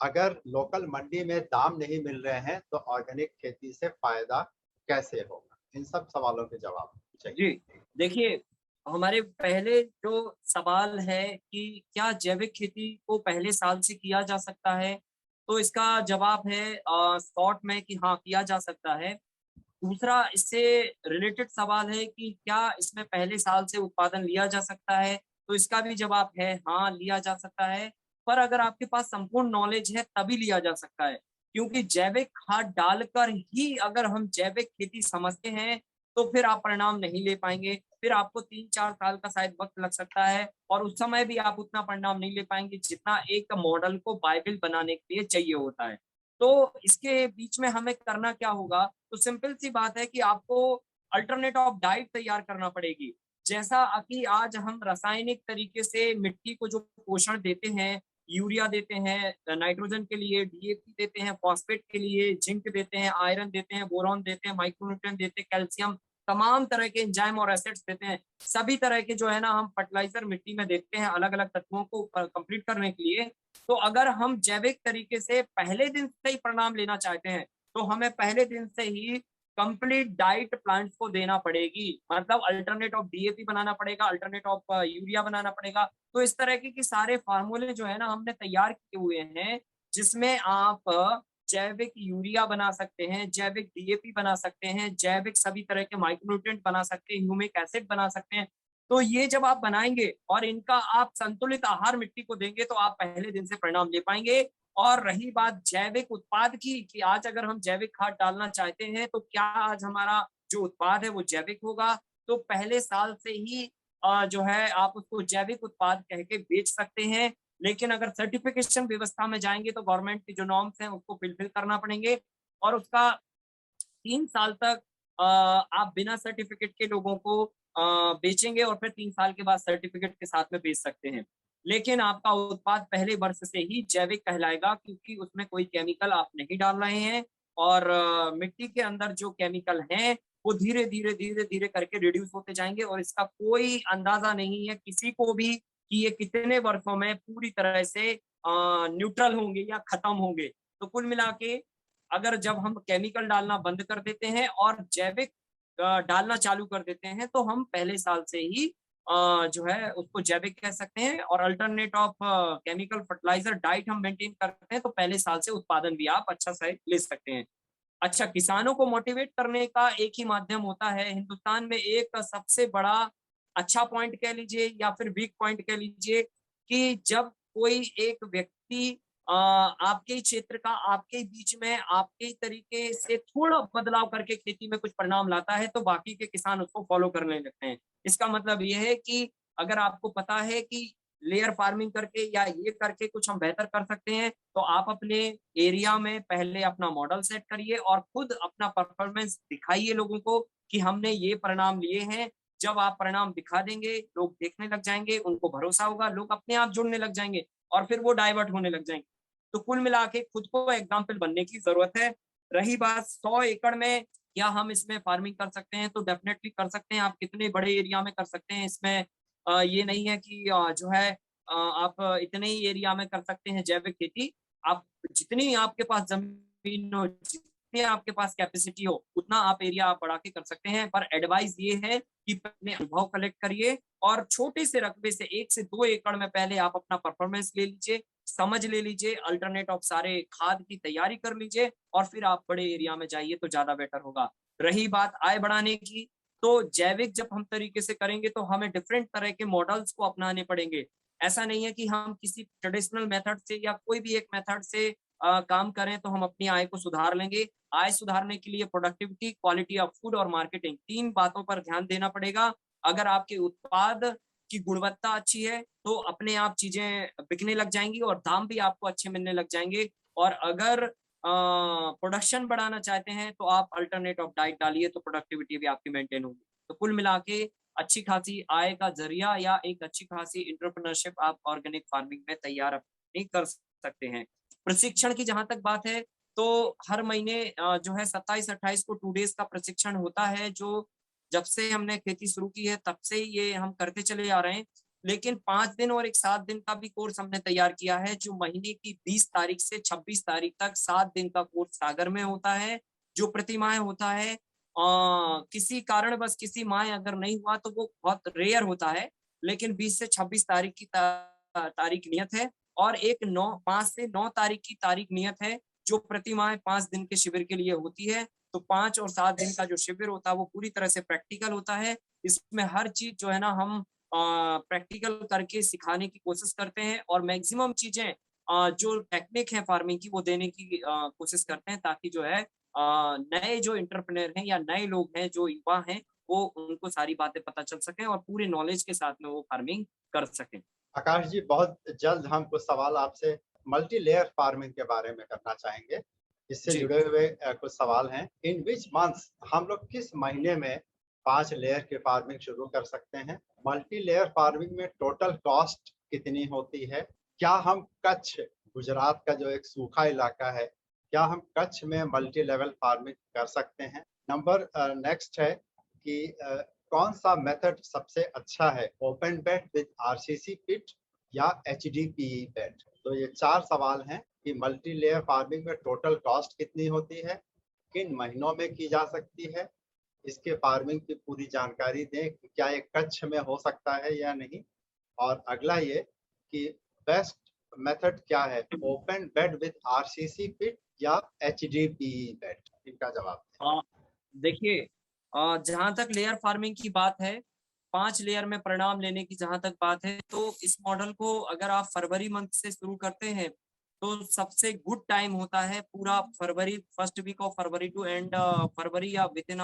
अगर लोकल मंडी में दाम नहीं मिल रहे हैं तो ऑर्गेनिक खेती से फायदा कैसे होगा? इन सब सवालों के जवाब चाहिए। जी, देखिए हमारे पहले जो सवाल है कि क्या जैविक खेती को पहले साल से किया जा सकता है? तो इसका जवाब है शॉर्ट में कि हाँ, किया जा सकता है। दूसरा इससे रिलेटेड सवाल है कि क्या इसमें पहले साल से उत्पादन लिया जा सकता है? तो इसका भी जवाब है हाँ, लिया जा सकता है। पर अगर आपके पास संपूर्ण नॉलेज है तभी लिया जा सकता है। क्योंकि जैविक खाद डालकर ही अगर हम जैविक खेती समझते हैं, तो फिर आप परिणाम नहीं ले पाएँगे। फिर आपको 3-4 साल का शायद वक़्त लग सकता है और उस समय भी आप उतना परिणाम नहीं ले पाएँगे जितना एक मॉडल को वायबल बनाने के लिए चाहिए होता है। तो इसके बीच में हमें करना क्या होगा? तो सिंपल सी बात है कि आपको अल्टरनेट ऑफ डाइट तैयार करना पड़ेगी। जैसा कि आज हम रासायनिक तरीके से मिट्टी को जो पोषण देते हैं, यूरिया देते हैं, नाइट्रोजन के लिए डीएपी देते हैं, फॉस्फेट के लिए जिंक देते हैं, आयरन देते हैं, बोरॉन देते हैं, माइक्रोन्यूट्रिएंट देते हैं, कैल्शियम, तमाम तरह के एंजाइम और एसिड्स देते हैं। सभी तरह के जो है ना हम फर्टिलाइज़र मिट्टी में देते हैं अलग-अलग तत्वों को कंप्लीट करने के लिए। तो अगर हम जैविक तरीके से पहले दिन से ही परिणाम लेना चाहते हैं, तो हमें पहले दिन से ही कंप्लीट डाइट प्लांट्स को देना पड़ेगी। मतलब अल्टरनेट ऑफ डीएपी बनाना पड़ेगा, अल्टरनेट ऑफ यूरिया बनाना पड़ेगा। तो इस तरह के कि सारे फार्मूले जो है ना हमने तैयार किए हुए हैं, जिसमें आप जैविक यूरिया बना सकते हैं, जैविक डीएपी बना सकते हैं, जैविक सभी तरह के माइक्रोन्यूट्रिएंट बना सकते हैं, ह्यूमिक एसिड बना सकते हैं। तो ये जब आप बनाएंगे और इनका आप संतुलित आहार मिट्टी को देंगे तो आप पहले दिन से परिणाम ले पाएंगे। और रही बात जैविक उत्पाद की, कि आज अगर हम जैविक खाद डालना चाहते हैं तो क्या आज हमारा जो उत्पाद है वो जैविक होगा, तो पहले साल से ही जो है आप उसको जैविक उत्पाद कह के बेच सकते हैं। लेकिन अगर सर्टिफिकेशन व्यवस्था में जाएंगे तो गवर्नमेंट की जो नॉर्म्स हैं उसको फुलफिल करना पड़ेंगे, और उसका 3 साल तक आप बिना सर्टिफिकेट के लोगों को बेचेंगे और फिर 3 साल के बाद सर्टिफिकेट के साथ में बेच सकते हैं। लेकिन आपका उत्पाद पहले वर्ष से ही जैविक कहलाएगा, क्योंकि उसमें कोई केमिकल आप नहीं डाल रहे हैं, और मिट्टी के अंदर जो केमिकल हैं वो धीरे धीरे धीरे धीरे करके रिड्यूस होते जाएंगे, और इसका कोई अंदाजा नहीं है किसी को भी कि ये कितने वर्षों में पूरी तरह से न्यूट्रल होंगे या खत्म होंगे। तो कुल मिला के अगर जब हम केमिकल डालना बंद कर देते हैं और जैविक डालना चालू कर देते हैं तो हम पहले साल से ही जो है उसको जैविक कह सकते हैं, और alternate of chemical fertiliser diet हम मेंटेन करते हैं तो पहले साल से उत्पादन भी आप अच्छा से ले सकते हैं। अच्छा, किसानों को मोटिवेट करने का एक ही माध्यम होता है हिंदुस्तान में, एक सबसे बड़ा अच्छा पॉइंट कह लीजिए या फिर वीक पॉइंट कह लीजिए, कि जब कोई एक व्यक्ति आपके ही क्षेत्र का, आपके ही बीच में, आपके ही तरीके से थोड़ा बदलाव करके खेती में कुछ परिणाम लाता है तो बाकी के किसान उसको फॉलो करने लगते हैं। इसका मतलब ये है कि अगर आपको पता है कि लेयर फार्मिंग करके या ये करके कुछ हम बेहतर कर सकते हैं तो आप अपने एरिया में पहले अपना मॉडल सेट करिए और खुद अपना परफॉर्मेंस दिखाइए लोगों को कि हमने ये परिणाम लिए हैं। जब आप परिणाम दिखा देंगे लोग देखने लग जाएंगे, उनको भरोसा होगा, लोग अपने आप जुड़ने लग जाएंगे और फिर वो डाइवर्ट होने लग जाएंगे। तो कुल मिला के खुद को एग्जाम्पल बनने की जरूरत है। रही बात 100 एकड़ में क्या हम इसमें फार्मिंग कर सकते हैं, तो डेफिनेटली कर सकते हैं। आप कितने बड़े एरिया में कर सकते हैं, इसमें ये नहीं है कि जो है आप इतने ही एरिया में कर सकते हैं जैविक खेती। आप जितनी आपके पास जमीन हो, जितनी आपके पास कैपेसिटी हो, उतना आप एरिया आप बढ़ा के कर सकते हैं। पर एडवाइस ये है कि अपने अनुभव कलेक्ट करिए और छोटे से रकबे से 1 से 2 एकड़ में पहले आप अपना परफॉर्मेंस ले लीजिए, समझ ले लीजिए, अल्टरनेट ऑफ सारे खाद की तैयारी कर लीजिए और फिर आप बड़े एरिया में जाइए तो ज्यादा बेटर होगा। रही बात आय बढ़ाने की, तो जैविक जब हम तरीके से करेंगे तो हमें डिफरेंट तरह के मॉडल्स को अपनाने पड़ेंगे। ऐसा नहीं है कि हम किसी ट्रेडिशनल मेथड से या कोई भी एक मेथड से काम करें तो हम अपनी आय को सुधार लेंगे। आय सुधारने के लिए प्रोडक्टिविटी, क्वालिटी ऑफ फूड और मार्केटिंग, 3 बातों पर ध्यान देना पड़ेगा। अगर आपके उत्पाद की गुणवत्ता अच्छी है तो अपने आप चीजें बिकने लग जाएंगी और दाम भी आपको अच्छे मिलने लग जाएंगे। और अगर प्रोडक्शन बढ़ाना चाहते हैं तो आप अल्टरनेट ऑफ डाइट डालिए तो प्रोडक्टिविटी भी आपकी मेंटेन होगी। तो कुल मिला के अच्छी खासी आय का जरिया या एक अच्छी खासी एंटरप्रेन्योरशिप आप ऑर्गेनिक फार्मिंग में तैयार अपनी कर सकते हैं। प्रशिक्षण की जहां तक बात है तो हर महीने जो है 27-28 को 2 डेज का प्रशिक्षण होता है, जो जब से हमने खेती शुरू की है तब से ये हम करते चले आ रहे हैं। लेकिन 5 दिन और एक 7 दिन का भी कोर्स हमने तैयार किया है, जो महीने की 20 तारीख से 26 तारीख तक 7 दिन का कोर्स सागर में होता है, जो प्रतिमाह होता है। किसी कारण बस किसी माह अगर नहीं हुआ तो वो बहुत रेयर होता है, लेकिन 20 से 26 तारीख की तारीख नियत है और एक 5 से 9 तारीख की तारीख नियत है, जो प्रतिमाह 5 दिन के शिविर के लिए होती है। तो 5 और 7 दिन का जो शिविर होता है वो पूरी तरह से प्रैक्टिकल होता है। इसमें हर चीज जो है ना हम प्रैक्टिकल करके सिखाने की कोशिश करते हैं और मैक्सिमम चीजें जो टेक्निक है फार्मिंग की वो देने की कोशिश करते हैं, ताकि जो है नए जो इंटरप्रेन्योर हैं या नए लोग हैं जो युवा हैं वो उनको सारी बातें पता चल सके और पूरे नॉलेज के साथ में वो फार्मिंग कर सकें। आकाश जी, बहुत जल्द हम कुछ सवाल आपसे मल्टी लेयर फार्मिंग के बारे में करना चाहेंगे। इससे जी। जुड़े हुए कुछ सवाल हैं। इन विच मंथ्स, हम लोग किस महीने में 5 लेयर की फार्मिंग शुरू कर सकते हैं? मल्टी लेयर फार्मिंग में टोटल कॉस्ट कितनी होती है? क्या हम कच्छ, गुजरात का जो एक सूखा इलाका है, क्या हम कच्छ में मल्टी लेवल फार्मिंग कर सकते हैं? नंबर नेक्स्ट है कि कौन सा मेथड सबसे अच्छा है, ओपन बेड विद आरसीसी पिट या एचडीपीई बेड? तो ये 4 सवाल हैं कि मल्टी लेयर फार्मिंग में टोटल कॉस्ट कितनी होती है, किन महीनों में की जा सकती है, इसके फार्मिंग की पूरी जानकारी दें कि क्या ये कच्छ में हो सकता है या नहीं। और अगला ये कि बेस्ट मेथड क्या है, ओपन बेड विद आरसीसी पिट या एचडीपीई बेड? इनका जवाब दें। देखिए, जहां तक लेयर फार्मिंग की बात है 5 लेयर में परिणाम लेने की जहां तक बात है, तो इस मॉडल को अगर आप फरवरी मंथ से शुरू करते हैं तो सबसे गुड टाइम होता है पूरा फरवरी, first week of February to end February, या विद इन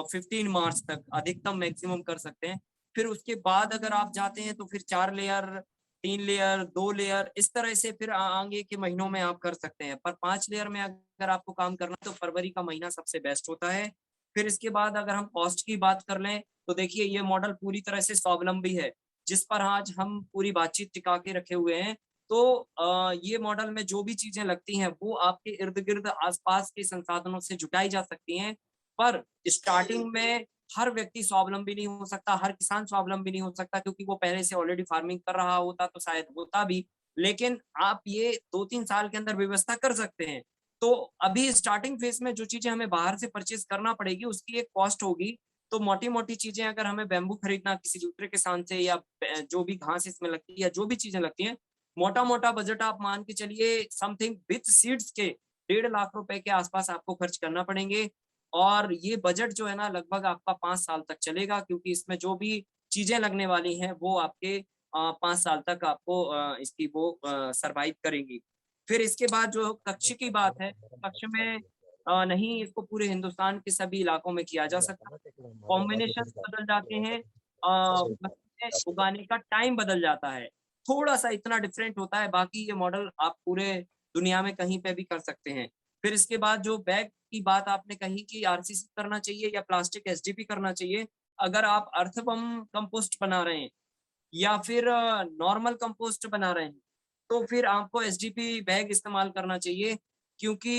15 मार्च तक अधिकतम मैक्सिमम कर सकते हैं। फिर उसके बाद अगर आप जाते हैं तो फिर 4 लेयर, 3 लेयर, 2 लेयर, इस तरह से फिर आगे के महीनों में आप कर सकते हैं। पर 5 लेयर में अगर आपको काम करना है तो फरवरी का महीना सबसे बेस्ट होता है। फिर इसके बाद अगर हम कॉस्ट की बात कर लें तो देखिए ये मॉडल पूरी तरह से स्वावलंबी है, जिस पर आज हम पूरी बातचीत टिका के रखे हुए हैं। तो ये मॉडल में जो भी चीजें लगती हैं वो आपके इर्द गिर्द आसपास के संसाधनों से जुटाई जा सकती हैं। पर स्टार्टिंग में हर व्यक्ति स्वावलंबी नहीं हो सकता, हर किसान स्वावलंबी नहीं हो सकता, क्योंकि वो पहले से ऑलरेडी फार्मिंग कर रहा होता तो शायद होता भी। लेकिन आप ये 2-3 साल के अंदर व्यवस्था कर सकते हैं। तो अभी स्टार्टिंग फेज में जो चीजें हमें बाहर से परचेज करना पड़ेगी उसकी एक कॉस्ट होगी। तो मोटी-मोटी चीजें, अगर हमें बैम्बू खरीदना किसी दूसरे किसान से, या जो भी घास इसमें लगती है या जो भी चीजें लगती हैं, मोटा-मोटा बजट आप मान के चलिए समथिंग विथ सीड्स के 1.5 लाख रुपए के आसपास आपको खर्च करना पड़ेंगे। और ये बजट जो है ना लगभग आपका 5 साल तक चलेगा, क्योंकि इसमें जो भी चीजें लगने वाली हैं वो आपके 5 साल तक आपको इसकी वो सर्वाइव करेंगी। फिर इसके बाद जो कक्ष की बात है, कक्ष में नहीं, इसको पूरे हिंदुस्तान के सभी इलाकों में किया जा सकता है। कॉम्बिनेशंस बदल जाते हैं, फसलें उगाने का टाइम बदल जाता है, थोड़ा-सा इतना डिफरेंट होता है, बाकी ये मॉडल आप पूरे दुनिया में कहीं पे भी कर सकते हैं। फिर इसके बाद जो बैग की बात आपने कही कि आरसीसी करना चाहिए या प्लास्टिक एसडीपी करना चाहिए। अगर आप अर्थवम कंपोस्ट बना रहे हैं या फिर नॉर्मल कंपोस्ट बना रहे हैं, तो फिर आपको एसडीपी बैग इस्तेमाल करना चाहिए, क्योंकि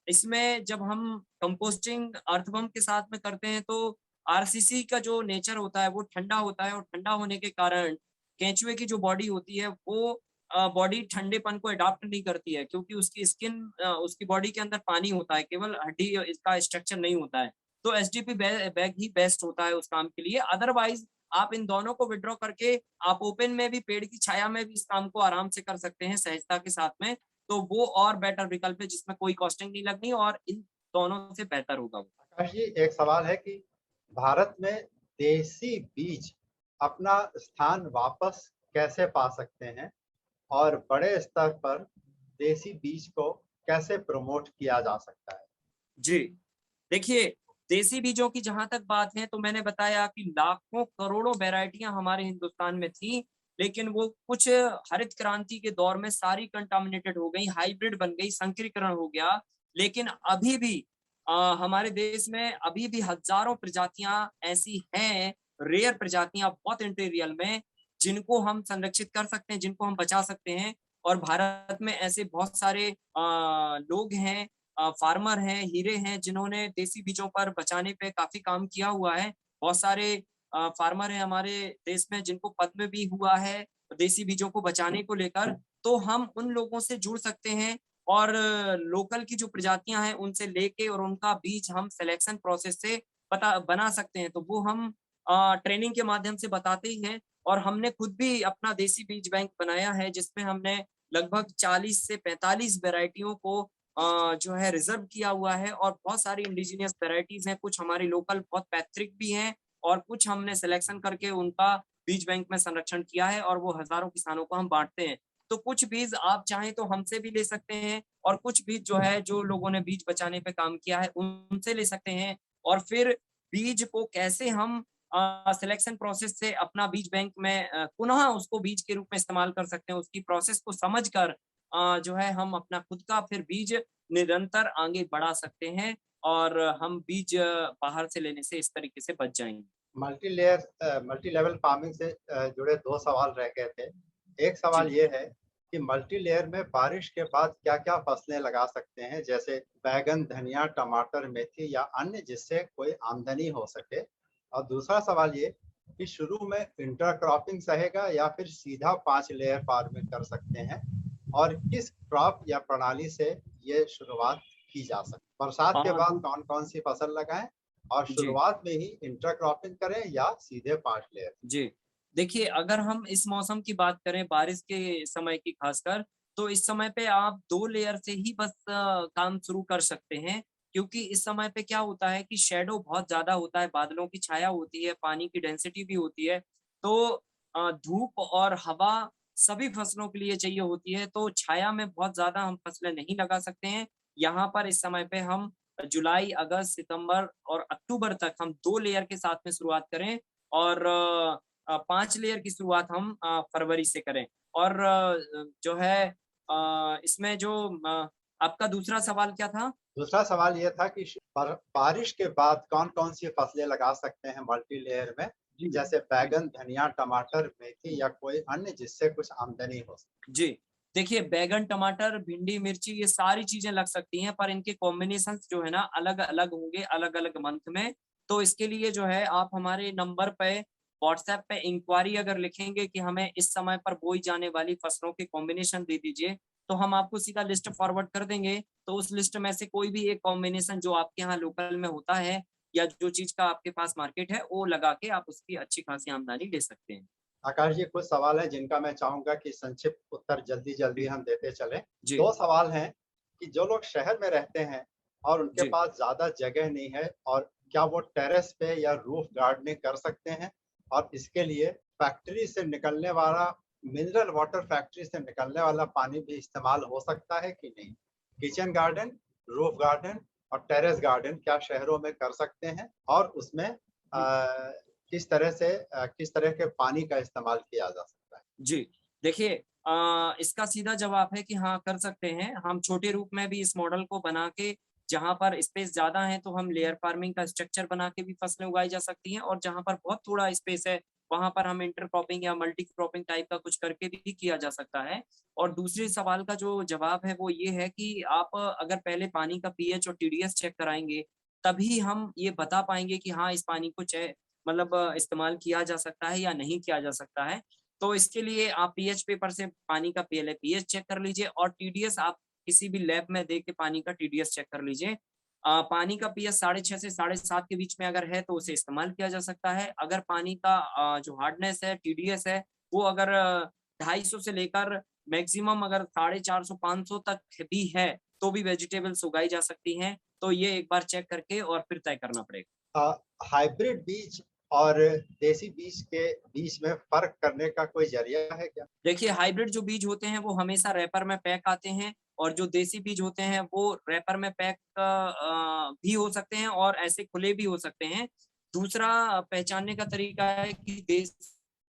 इसमें जब हम कंपोस्टिंग अर्थवम के साथ में करते हैं तो आरसीसी का जो नेचर होता है वो ठंडा होता है, और ठंडा होने के कारण केंचुए की जो बॉडी होती है वो बॉडी ठंडेपन को अडॉप्ट नहीं करती है, क्योंकि उसकी स्किन, उसकी बॉडी के अंदर पानी होता है, केवल हड्डी इसका स्ट्रक्चर नहीं होता है। तो एसडीपी बैग ही बेस्ट होता है उस काम के लिए। अदरवाइज आप इन दोनों को विड्रॉ करके आप ओपन में भी, पेड़ की छाया में भी इस काम को आराम से कर सकते हैं सहजता के साथ में। तो वो और बेटर विकल्प है जिसमें कोई कॉस्टिंग नहीं लगनी, और इन दोनों से बेहतर होगा वो। आकाश जी, एक सवाल है कि भारत में देसी बीज अपना स्थान वापस कैसे पा सकते हैं और बड़े स्तर पर देसी बीज को कैसे प्रमोट किया जा सकता है? जी, देखिए, देसी बीजों की जहाँ तक बात है तो मैंने बताया कि लाखों करोड़ों वैरायटियाँ हमारे हिंदुस्तान में थी, लेकिन वो कुछ हरित क्रांति के दौर में सारी कंटामिनेटेड हो गई, हाइब्रिड बन गई, संकरीकरण हो गया। लेकिन अभी भी हमारे देश में अभी भी हज़ारों प्रजातियाँ ऐसी हैं, रेयर प्रजातियाँ बहुत इंटीरियल में, जिनको हम संरक्षित कर सकते हैं, जिनको हम बचा सकते हैं। और भारत में ऐसे बहुत सारे लोग हैं, फार्मर हैं, हीरे हैं, जिन्होंने देसी बीजों पर बचाने पे काफ़ी काम किया हुआ है। बहुत सारे फार्मर हैं हमारे देश में जिनको पद्म भी हुआ है देसी बीजों को बचाने को लेकर। तो हम उन लोगों से जुड़ सकते हैं और लोकल की जो प्रजातियाँ हैं उनसे लेके और उनका बीज हम सिलेक्शन प्रोसेस से बना सकते हैं। तो वो हम ट्रेनिंग के माध्यम से बताते ही हैं, और हमने खुद भी अपना देसी बीज बैंक बनाया है, जिसमें हमने लगभग 40 से 45 वैरायटियों को जो है रिजर्व किया हुआ है, और बहुत सारी इंडिजिनियस वैरायटीज हैं, कुछ हमारी लोकल बहुत पैतृक भी हैं, और कुछ हमने सिलेक्शन करके उनका बीज बैंक में संरक्षण किया है, और वो हजारों किसानों को हम बांटते हैं। तो कुछ बीज आप चाहें तो हमसे भी ले सकते हैं, और कुछ बीज जो है जो लोगों ने बीज बचाने पे काम किया है उनसे ले सकते हैं। और फिर बीज को कैसे हम सिलेक्शन प्रोसेस से अपना बीज बैंक में पुनः उसको बीज के रूप में इस्तेमाल कर सकते हैं, उसकी प्रोसेस को समझकर जो है हम अपना खुद का फिर बीज निरंतर आगे बढ़ा सकते हैं, और हम बीज बाहर से लेने से इस तरीके से बच जाएंगे। मल्टी लेवल फार्मिंग से जुड़े दो सवाल रह गए थे। एक सवाल जी, ये है कि मल्टी लेयर में बारिश के बाद क्या-क्या फसलें लगा सकते हैं, जैसे बैगन, धनिया, टमाटर, मेथी या अन्य, जिससे कोई आमदनी हो सके? और दूसरा सवाल ये कि शुरू में इंटरक्रॉपिंग रहेगा या फिर सीधा 5 लेयर फार्मिंग कर सकते हैं, और किस क्रॉप या प्रणाली से ये शुरुआत की जा सकती है? बरसात के बाद कौन-कौन सी फसल लगाएं, और जी, शुरुआत में ही इंटरक्रॉपिंग करें या सीधे 5 लेयर? जी। देखिए, अगर हम इस मौसम की बात करें, बारिश के समय की खासकर, तो इस समय पे आप 2 लेयर से ही बस काम शुरू कर सकते हैं। क्योंकि इस समय पे क्या होता है कि शेडो बहुत ज्यादा होता है, बादलों की छाया होती है, पानी की डेंसिटी भी होती है, तो धूप और हवा सभी फसलों के लिए चाहिए होती है, तो छाया में बहुत ज्यादा हम फसलें नहीं लगा सकते हैं। यहाँ पर इस समय पे हम जुलाई, अगस्त, सितंबर और अक्टूबर तक हम 2 लेयर के साथ में शुरुआत करें और 5 लेयर की शुरुआत हम फरवरी से करें। और जो है इसमें जो आपका दूसरा सवाल क्या था? दूसरा सवाल ये था कि बारिश के बाद कौन-कौन सी फसलें लगा सकते हैं मल्टी लेयर में, जी, जैसे बैगन, धनिया, टमाटर, मेथी या कोई अन्य जिससे कुछ आमदनी हो सके? जी। देखिए बैगन, टमाटर, भिंडी, मिर्ची ये सारी चीज़ें लग सकती हैं, पर इनके कॉम्बिनेशंस जो है ना अलग-अलग होंगे, अलग-अलग मंथ में। तो इसके लिए जो है आप हमारे नंबर पे व्हाट्सएप पे इंक्वायरी अगर लिखेंगे कि हमें इस समय पर बोई जाने वाली फसलों के कॉम्बिनेशन दे दीजिए, तो हम आपको सीधा लिस्ट फॉरवर्ड कर देंगे। तो उस लिस्ट में से कोई भी एक कॉम्बिनेशन जो आपके यहाँ लोकल में होता है या जो चीज़ का आपके पास मार्केट है, वो लगा के आप उसकी अच्छी खासी आमदनी ले सकते हैं। आकाश जी, कुछ सवाल हैं जिनका मैं चाहूँगा कि संक्षिप्त उत्तर जल्दी-जल्दी हम देते चलें। जी, 2 सवाल हैं कि जो लोग शहर में रहते हैं और उनके जी। पास ज़्यादा जगह नहीं है और क्या वो टेरेस पे या रूफ गार्डनिंग कर सकते हैं? और इसके लिए फैक्ट्री से निकलने वाला मिनरल वाटर फैक्ट्री से निकलने वाला पानी भी इस्तेमाल हो सकता है कि नहीं? किचन गार्डन, रूफ गार्डन और टेरेस गार्डन क्या शहरों में कर सकते हैं? और उसमें किस तरह के पानी का इस्तेमाल किया जा सकता है? जी, देखिए इसका सीधा जवाब है कि हाँ, कर सकते हैं। हम छोटे रूप में भी इस मॉडल को बना के जहाँ पर स्पेस ज़्यादा है, तो हम लेयर फार्मिंग का स्ट्रक्चर बना के भी फसलें उगाई जा सकती हैं और जहाँ पर बहुत थोड़ा स्पेस है, वहाँ पर हम इंटरक्रॉपिंग या मल्टी क्रॉपिंग टाइप का कुछ करके भी किया जा सकता है। और दूसरे सवाल का जो जवाब है, वो ये है कि आप अगर पहले पानी का पीएच और टीडीएस चेक कराएँगे, तभी हम ये बता पाएँगे कि हाँ, इस पानी को मतलब इस्तेमाल किया जा सकता है या नहीं किया जा सकता है। तो इसके लिए आप पीएच पेपर से पानी का पहले पीएच चेक कर लीजिए और टीडीएस आप किसी भी लैब में दे के पानी का टीडीएस चेक कर लीजिए। पानी का पीएच 6.5 से 7.5 के बीच में अगर है तो उसे इस्तेमाल किया जा सकता है। अगर पानी का जो हार्डनेस है, टीडीएस है, वो अगर 250 से लेकर मैक्सिमम अगर 450 500 तक भी है, तो भी वेजिटेबल्स उगाई जा सकती हैं। तो ये एक बार चेक करके और फिर तय करना पड़ेगा। हाइब्रिड बीज और देसी बीज के बीच में फ़र्क करने का कोई ज़रिया है क्या? देखिए हाइब्रिड जो बीज होते हैं वो हमेशा रैपर में पैक आते हैं और जो देसी बीज होते हैं वो रैपर में पैक भी हो सकते हैं और ऐसे खुले भी हो सकते हैं। दूसरा पहचानने का तरीका है कि देश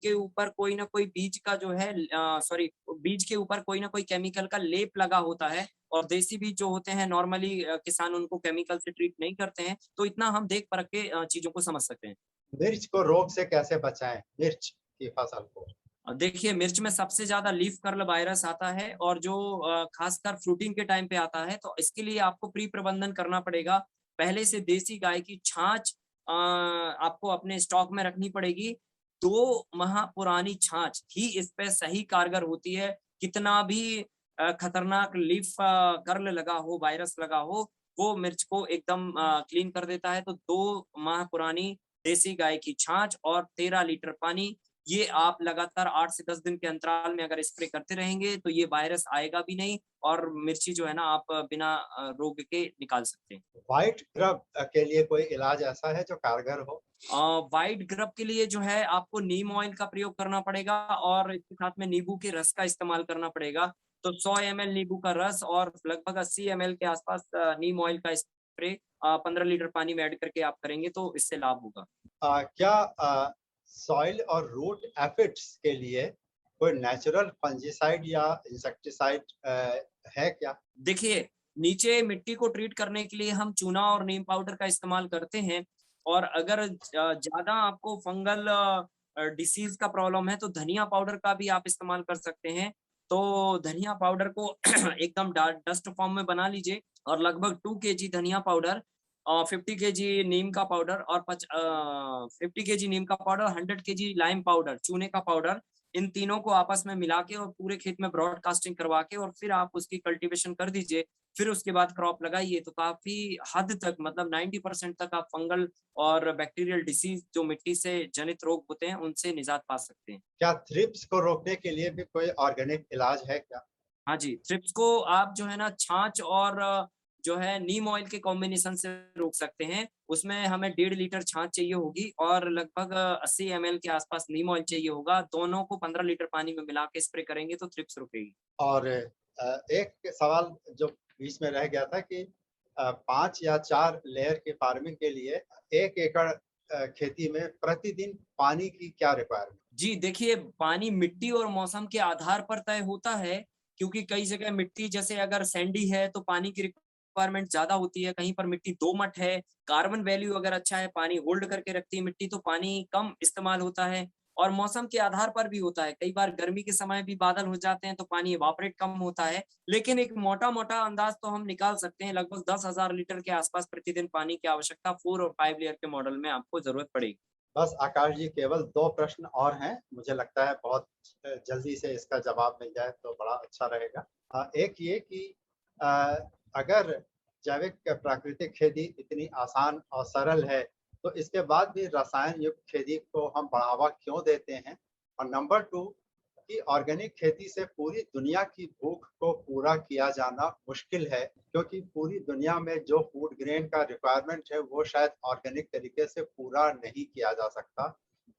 के ऊपर कोई ना कोई बीज का जो है सॉरी बीज के ऊपर कोई ना कोई केमिकल का लेप लगा होता है और देसी बीज जो होते हैं नॉर्मली किसान उनको केमिकल से ट्रीट नहीं करते हैं। तो इतना हम देख परख के चीज़ों को समझ सकते हैं। मिर्च को रोग से कैसे बचाएँ? मिर्च की फसल को? देखिए मिर्च में सबसे ज़्यादा लीफ कर्ल वायरस आता है और जो खासकर फ्रूटिंग के टाइम पे आता है, तो इसके लिए आपको प्री प्रबंधन करना पड़ेगा। पहले से देसी गाय की छाछ आपको अपने स्टॉक में रखनी पड़ेगी। 2 माह पुरानी छाछ ही इस पे सही कारगर होती है। कितना भी खतरनाक लीफ कर्ल लगा हो, वायरस लगा हो, वो मिर्च को एकदम क्लीन कर देता है। तो 2 माह पुरानी देसी गाय की छाछ और 13 लीटर पानी ये आप लगातार 8 से 10 दिन के अंतराल में अगर स्प्रे करते रहेंगे, तो ये वायरस आएगा भी नहीं और मिर्ची जो है ना आप बिना रोग के निकाल सकते हैं। व्हाइट ग्रब के लिए कोई इलाज ऐसा है जो कारगर हो? व्हाइट ग्रब के लिए जो है आपको नीम ऑयल का प्रयोग करना पड़ेगा और इसके साथ में नींबू के रस का इस्तेमाल करना पड़ेगा। तो 100 एमएल नींबू का रस और लगभग 80 एमएल के आसपास नीम ऑयल का स्प्रे 15 लीटर पानी में ऐड करके आप करेंगे तो इससे लाभ होगा। क्या सॉइल और रूट एफिड्स के लिए कोई नेचुरल फंजीसाइड या इंसेक्टिसाइड है क्या? देखिए, नीचे मिट्टी को ट्रीट करने के लिए हम चूना और नीम पाउडर का इस्तेमाल करते हैं और अगर ज़्यादा आपको फंगल डिसीज़ का प्रॉब्लम है, तो धनिया पाउडर का भी आप इस्तेमाल कर सकते हैं। तो धनिया पाउडर को एकदम डा डस्ट फॉर्म में बना लीजिए और लगभग 2 केजी धनिया पाउडर 50 केजी नीम का पाउडर और 50 केजी नीम का पाउडर, 100 केजी लाइम पाउडर, चूने का पाउडर इन तीनों को आपस में मिला के और पूरे खेत में ब्रॉडकास्टिंग करवा के और फिर आप उसकी कल्टीवेशन कर दीजिए। फिर उसके बाद क्रॉप लगाइए तो काफ़ी हद तक मतलब 90% तक आप फंगल और बैक्टीरियल डिसीज़ जो मिट्टी से जनित रोग होते हैं, उनसे निजात पा सकते हैं। क्या थ्रिप्स को रोकने के लिए भी कोई ऑर्गेनिक इलाज है क्या? हाँ जी, थ्रिप्स को आप जो है ना छाछ और जो है नीम ऑयल के कॉम्बिनेशन से रोक सकते हैं। उसमें हमें 1.5 लीटर छाछ चाहिए होगी और लगभग 80 ml के आसपास नीम ऑयल चाहिए होगा। दोनों को 15 लीटर पानी में मिला के स्प्रे करेंगे तो थ्रिप्स रुकेगी। और एक सवाल जो बीच में रह गया था कि 5 या 4 लेयर की फार्मिंग के लिए 1 एकड़ खेती में प्रतिदिन पानी की क्या रिक्वायरमेंट? जी, देखिए पानी मिट्टी और मौसम के आधार पर तय होता है, क्योंकि कई जगह मिट्टी जैसे अगर सैंडी है तो पानी की रिक्वायरमेंट ज़्यादा होती है, कहीं पर मिट्टी दोमट है, कार्बन वैल्यू अगर अच्छा है, पानी होल्ड करके रखती है मिट्टी तो पानी कम इस्तेमाल होता है और मौसम के आधार पर भी होता है। कई बार गर्मी के समय भी बादल हो जाते हैं तो पानी इवापोरेट कम होता है, लेकिन एक मोटा-मोटा अंदाज़ तो हम निकाल सकते हैं लगभग 10,000 लीटर के आसपास प्रतिदिन पानी की आवश्यकता 4 और 5 लेयर के मॉडल में आपको ज़रूरत पड़ेगी। बस आकाश जी, केवल 2 प्रश्न और हैं। मुझे लगता है बहुत जल्दी से इसका जवाब मिल जाए तो बड़ा अच्छा रहेगा। एक ये कि अ, अगर जैविक प्राकृतिक खेती इतनी आसान और सरल है, तो इसके बाद भी रसायन युक्त खेती को हम बढ़ावा क्यों देते हैं? और नंबर 2 कि ऑर्गेनिक खेती से पूरी दुनिया की भूख को पूरा किया जाना मुश्किल है, क्योंकि पूरी दुनिया में जो फूड ग्रेन का रिक्वायरमेंट है वो शायद ऑर्गेनिक तरीके से पूरा नहीं किया जा सकता।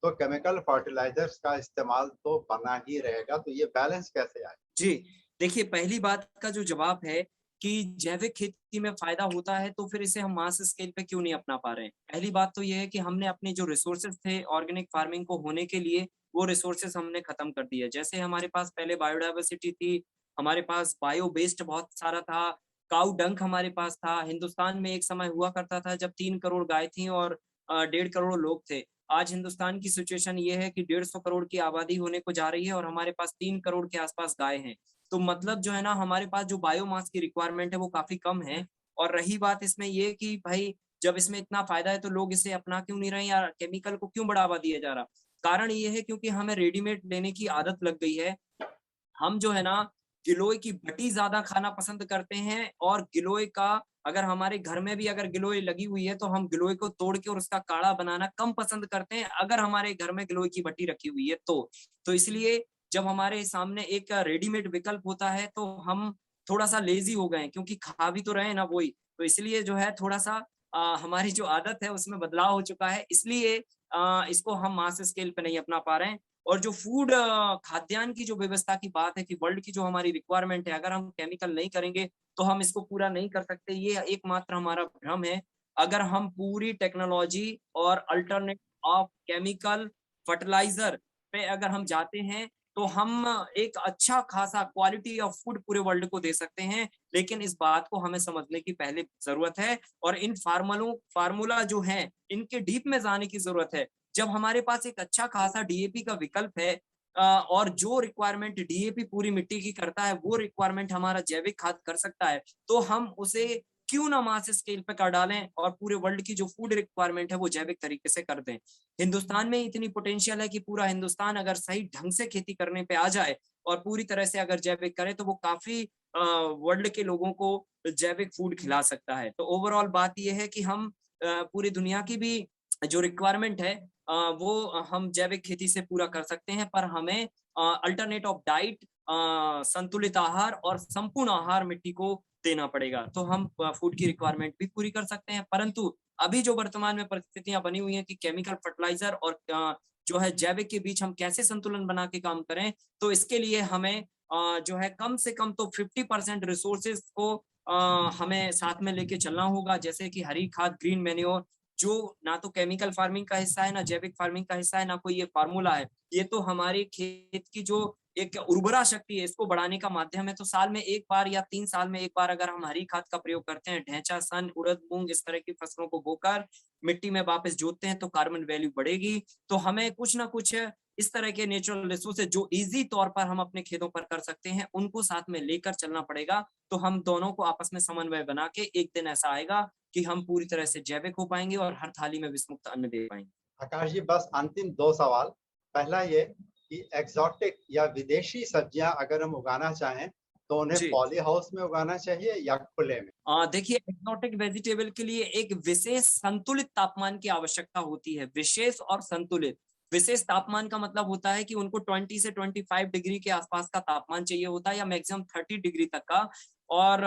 तो केमिकल फर्टिलाइजर्स का इस्तेमाल तो बना ही रहेगा, तो ये बैलेंस कैसे आए? जी, देखिए पहली बात का जो जवाब है कि जैविक खेती में फ़ायदा होता है तो फिर इसे हम मास स्केल पे क्यों नहीं अपना पा रहे हैं? पहली बात तो ये है कि हमने अपने जो रिसोर्सेज़ थे ऑर्गेनिक फार्मिंग को होने के लिए, वो रिसोर्सेज़ हमने खत्म कर दिए। जैसे हमारे पास पहले बायोडायवर्सिटी थी, हमारे पास बायो वेस्ट बहुत सारा था, काऊ डंक हमारे पास था। हिंदुस्तान में एक समय हुआ करता था जब 3 करोड़ गाय थी और 1.5 करोड़ लोग थे। आज हिंदुस्तान की सिचुएशन ये है कि 150 करोड़ की आबादी होने को जा रही है और हमारे पास 3 करोड़ के आसपास गाय हैं। तो मतलब जो है ना हमारे पास जो बायोमास की रिक्वायरमेंट है वो काफ़ी कम है और रही बात इसमें ये कि भाई जब इसमें इतना फ़ायदा है तो लोग इसे अपना क्यों नहीं रहे हैं या केमिकल को क्यों बढ़ावा दिया जा रहा? कारण ये है क्योंकि हमें रेडीमेड लेने की आदत लग गई है। हम जो है ना गिलोय की बटी ज़्यादा खाना पसंद करते हैं और गिलोय का अगर हमारे घर में भी अगर गिलोय लगी हुई है तो हम गिलोय को तोड़ के और उसका काढ़ा बनाना कम पसंद करते हैं अगर हमारे घर में गिलोय की बटी रखी हुई है तो। तो इसलिए जब हमारे सामने एक रेडीमेड विकल्प होता है तो हम थोड़ा-सा लेज़ी हो गए हैं क्योंकि खा भी तो रहे हैं ना वही। तो इसलिए जो है थोड़ा-सा हमारी जो आदत है उसमें बदलाव हो चुका है इसलिए इसको हम मास स्केल पे नहीं अपना पा रहे हैं। और जो फूड खाद्यान्न की जो व्यवस्था की बात है कि वर्ल्ड की जो हमारी रिक्वायरमेंट है, अगर हम केमिकल नहीं करेंगे, तो हम इसको पूरा नहीं कर सकते। ये एकमात्र हमारा भ्रम है। अगर हम पूरी टेक्नोलॉजी और अल्टरनेट ऑफ केमिकल फर्टिलाइज़र पे अगर हम जाते हैं, तो हम एक अच्छा खासा क्वालिटी ऑफ फूड पूरे वर्ल्ड को दे सकते हैं। लेकिन इस बात को हमें समझने की पहले ज़रूरत है और इन फार्मूला जो हैं, इनके डीप में जाने की ज़रूरत है। जब हमारे पास एक अच्छा खासा डीएपी का विकल्प है और जो रिक्वायरमेंट डीएपी पूरी मिट्टी की करता है, वो रिक्वायरमेंट हमारा जैविक खाद कर सकता है, तो हम उसे क्यों ना मास स्केल पे कर डालें और पूरे वर्ल्ड की जो फूड रिक्वायरमेंट है, वो जैविक तरीके से कर दें। हिंदुस्तान में इतनी पोटेंशियल है कि पूरा हिंदुस्तान अगर सही ढंग से खेती करने पे आ जाए और पूरी तरह से अगर जैविक करे, तो वो काफ़ी वर्ल्ड के लोगों को जैविक फूड खिला सकता है। तो ओवरऑल बात ये है कि हम पूरी दुनिया की भी जो रिक्वायरमेंट है वो हम जैविक खेती से पूरा कर सकते हैं पर हमें अल्टरनेट ऑफ डाइट संतुलित आहार और संपूर्ण आहार मिट्टी को देना पड़ेगा तो हम फूड की रिक्वायरमेंट भी पूरी कर सकते हैं परंतु अभी जो वर्तमान में परिस्थितियां बनी हुई हैं कि केमिकल फर्टिलाइजर और जो है जैविक के बीच हम कैसे संतुलन बना के काम करें तो इसके लिए हमें जो है कम से कम तो 50% रिसोर्सेज को हमें साथ में लेके चलना होगा जैसे कि हरी खाद ग्रीन मैन्योर जो ना तो केमिकल फार्मिंग का हिस्सा है ना जैविक फार्मिंग का हिस्सा है ना कोई ये फार्मूला है ये तो हमारे खेत की जो एक उर्वरा शक्ति है इसको बढ़ाने का माध्यम है तो साल में एक बार या 3 साल में एक बार अगर हम हरी खाद का प्रयोग करते हैं ढैंचा सन उड़द मूंग इस तरह की फसलों को बोकर मिट्टी में वापस जोतते हैं तो कार्बन वैल्यू बढ़ेगी तो हमें कुछ ना कुछ इस तरह के नेचुरल रिसोर्सेज जो इजी तौर पर हम अपने खेतों पर कर सकते हैं उनको साथ में लेकर चलना पड़ेगा तो हम दोनों को आपस में समन्वय बना के एक दिन ऐसा आएगा कि हम पूरी तरह से जैविक हो पाएंगे और हर थाली में विषमुक्त अन्न दे पाएंगे। आकाश जी, बस अंतिम 2 सवाल। पहला ये कि एक्सोटिक या विदेशी सब्जियां अगर हम उगाना चाहें तो उन्हें जी पॉली हाउस में उगाना चाहिए या खुले में? देखिए एक्सोटिक वेजिटेबल के लिए एक विशेष संतुलित तापमान की आवश्यकता होती है विशेष और संतुलित विशेष तापमान का मतलब होता है कि उनको 20 से 25 डिग्री के आसपास का तापमान चाहिए होता है या मैक्सिमम 30 डिग्री तक का। और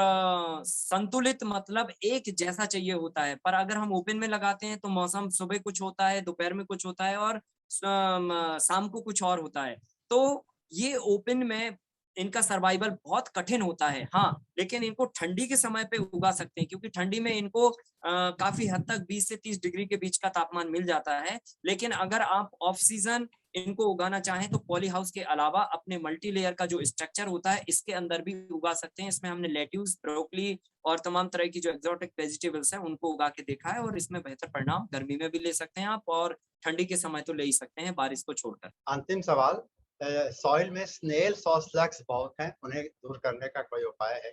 संतुलित मतलब एक जैसा चाहिए होता है। पर अगर हम ओपन में लगाते हैं तो मौसम सुबह कुछ होता है, दोपहर में कुछ होता है और शाम को कुछ और होता है। तो ये ओपन में इनका सर्वाइवल बहुत कठिन होता है। हाँ, लेकिन इनको ठंडी के समय पे उगा सकते हैं, क्योंकि ठंडी में इनको काफी हद तक 20 से 30 डिग्री के बीच का तापमान मिल जाता है। लेकिन अगर आप ऑफ सीजन इनको उगाना चाहें तो पॉली हाउस के अलावा अपने मल्टी लेयर का जो स्ट्रक्चर होता है इसके अंदर भी उगा सकते हैं। इसमें हमने लेट्यूस, ब्रोकली और तमाम तरह की जो एक्सोटिक वेजिटेबल्स हैं उनको उगा के देखा है, और इसमें बेहतर परिणाम गर्मी में भी ले सकते हैं आप, और ठंडी के समय तो ले ही सकते हैं, बारिश को छोड़कर। अंतिम सवाल, सॉइल में स्नेल्स और स्लग्स बहुत हैं, उन्हें दूर करने का कोई उपाय है?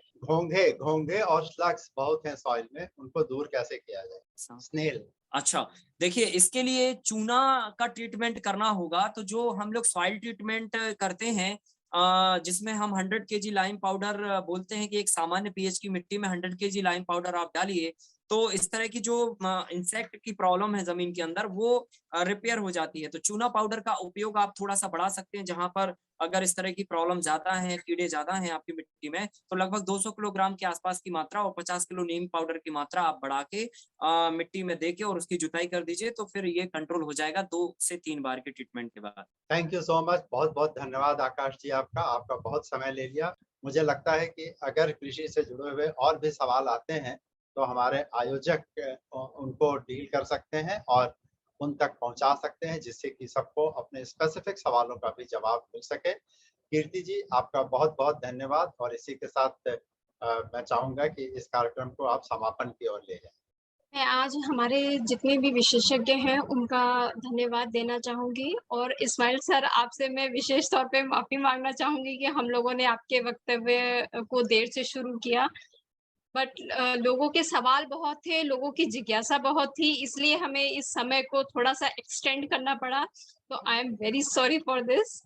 घोंघे और स्लग्स बहुत हैं सॉइल में, उनको दूर कैसे किया जाए? स्नेल। अच्छा, देखिए इसके लिए चूना का ट्रीटमेंट करना होगा। तो जो हम लोग सॉइल ट्रीटमेंट करते हैं जिसमें हम 100 केजी लाइम पाउडर बोलते हैं कि एक सामान्य पीएच की मिट्टी में 100 केजी लाइम पाउडर आप डालिए, तो इस तरह की जो इंसेक्ट की प्रॉब्लम है जमीन के अंदर वो रिपेयर हो जाती है। तो चूना पाउडर का उपयोग आप थोड़ा सा बढ़ा सकते हैं। जहां पर अगर इस तरह की प्रॉब्लम ज्यादा है, कीड़े ज्यादा हैं आपकी मिट्टी में, तो लगभग 200 किलोग्राम के आसपास की मात्रा और 50 किलो नीम पाउडर की मात्रा आप बढ़ा के मिट्टी में देके और उसकी जुताई कर दीजिए, तो फिर ये कंट्रोल हो जाएगा 2 से 3 बार के ट्रीटमेंट के बाद। थैंक यू सो मच, बहुत बहुत धन्यवाद आकाश जी, आपका बहुत समय ले लिया। मुझे लगता है कि अगर कृषि से जुड़े हुए और भी सवाल आते हैं तो हमारे आयोजक उनको डील कर सकते हैं और उन तक पहुंचा सकते हैं, जिससे कि सबको अपने स्पेसिफिक सवालों का भी जवाब मिल सके। कीर्ति जी, आपका बहुत बहुत धन्यवाद, और इसी के साथ मैं चाहूंगा कि इस कार्यक्रम को आप समापन की ओर ले जाएं। मैं आज हमारे जितने भी विशेषज्ञ हैं उनका धन्यवाद देना चाहूँगी, और इस्माइल सर आपसे मैं विशेष तौर पे माफ़ी माँगना चाहूँगी कि हम लोगों ने आपके वक्तव्य को देर से शुरू किया। बट लोगों के सवाल बहुत थे, लोगों की जिज्ञासा बहुत थी, इसलिए हमें इस समय को थोड़ा-सा एक्सटेंड करना पड़ा। तो I am very sorry for this.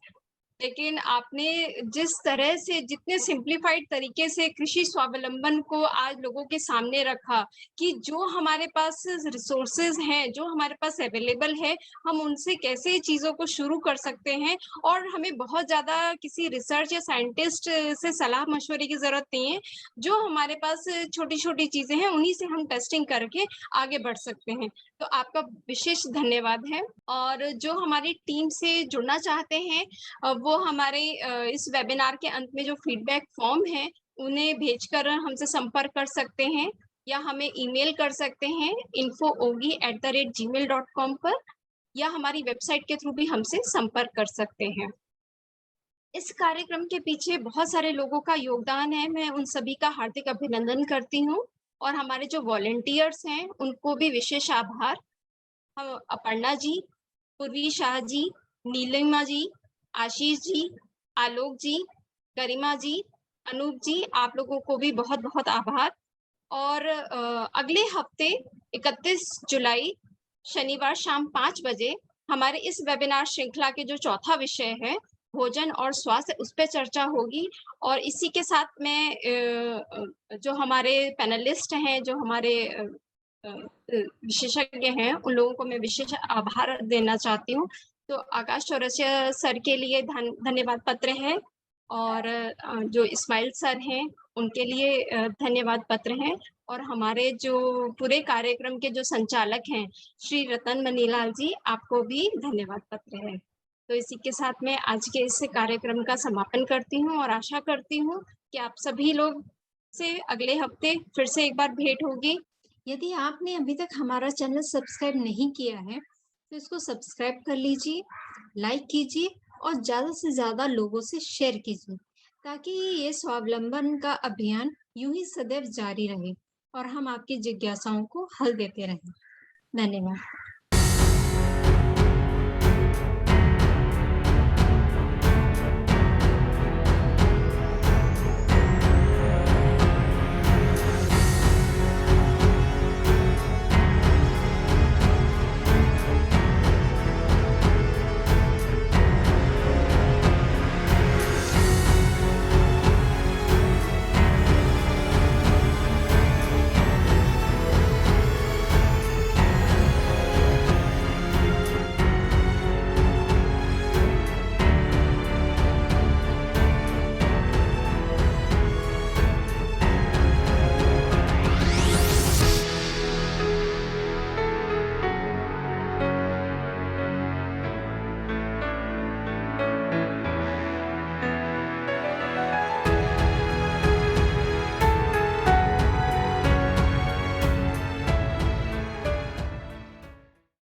लेकिन आपने जिस तरह से, जितने सिंप्लीफाइड तरीके से कृषि स्वावलंबन को आज लोगों के सामने रखा, कि जो हमारे पास रिसोर्सेज हैं, जो हमारे पास अवेलेबल है, हम उनसे कैसे चीज़ों को शुरू कर सकते हैं, और हमें बहुत ज़्यादा किसी रिसर्च या साइंटिस्ट से सलाह-मशवरे की ज़रूरत नहीं है। जो हमारे पास छोटी-छोटी चीज़ें हैं, उन्हीं से हम टेस्टिंग करके आगे बढ़ सकते हैं। तो आपका विशेष धन्यवाद है। और जो हमारी टीम से जुड़ना चाहते हैं, वो हमारे इस वेबिनार के अंत में जो फीडबैक फॉर्म है उन्हें भेजकर हमसे संपर्क कर सकते हैं, या हमें ईमेल कर सकते हैं info.ogi@gmail.com पर, या हमारी वेबसाइट के थ्रू भी हमसे संपर्क कर सकते हैं। इस कार्यक्रम के पीछे बहुत सारे लोगों का योगदान है, मैं उन सभी का हार्दिक अभिनंदन करती हूँ, और हमारे जो वॉलंटियर्स हैं उनको भी विशेष आभार। अपर्णा जी, पूर्वी शाह जी, नीलिमा जी, आशीष जी, आलोक जी, गरिमा जी, अनूप जी, आप लोगों को भी बहुत-बहुत आभार। और अगले हफ्ते 31 जुलाई शनिवार शाम 5 बजे हमारे इस वेबिनार श्रृंखला के जो चौथा विषय है, भोजन और स्वास्थ्य, उस पे चर्चा होगी। और इसी के साथ मैं जो हमारे पैनलिस्ट हैं, जो हमारे विशेषज्ञ हैं, उन लोगों को मैं विशेष आभार देना चाहती हूँ। तो आकाश चौरसिया सर के लिए धन्यवाद पत्र है, और जो इस्माइल सर हैं उनके लिए धन्यवाद पत्र हैं, और हमारे जो पूरे कार्यक्रम के जो संचालक हैं श्री रतन मनीलाल जी, आपको भी धन्यवाद पत्र है। तो इसी के साथ मैं आज के इस कार्यक्रम का समापन करती हूँ, और आशा करती हूँ कि आप सभी लोग से अगले हफ्ते फिर से एक बार भेंट होगी। यदि आपने अभी तक हमारा चैनल सब्सक्राइब नहीं किया है तो इसको सब्सक्राइब कर लीजिए, लाइक कीजिए और ज़्यादा से ज़्यादा लोगों से शेयर कीजिए, ताकि ये स्वावलंबन का अभियान यूं ही सदैव जारी रहे और हम आपकी जिज्ञासाओं को हल देते रहें। धन्यवाद।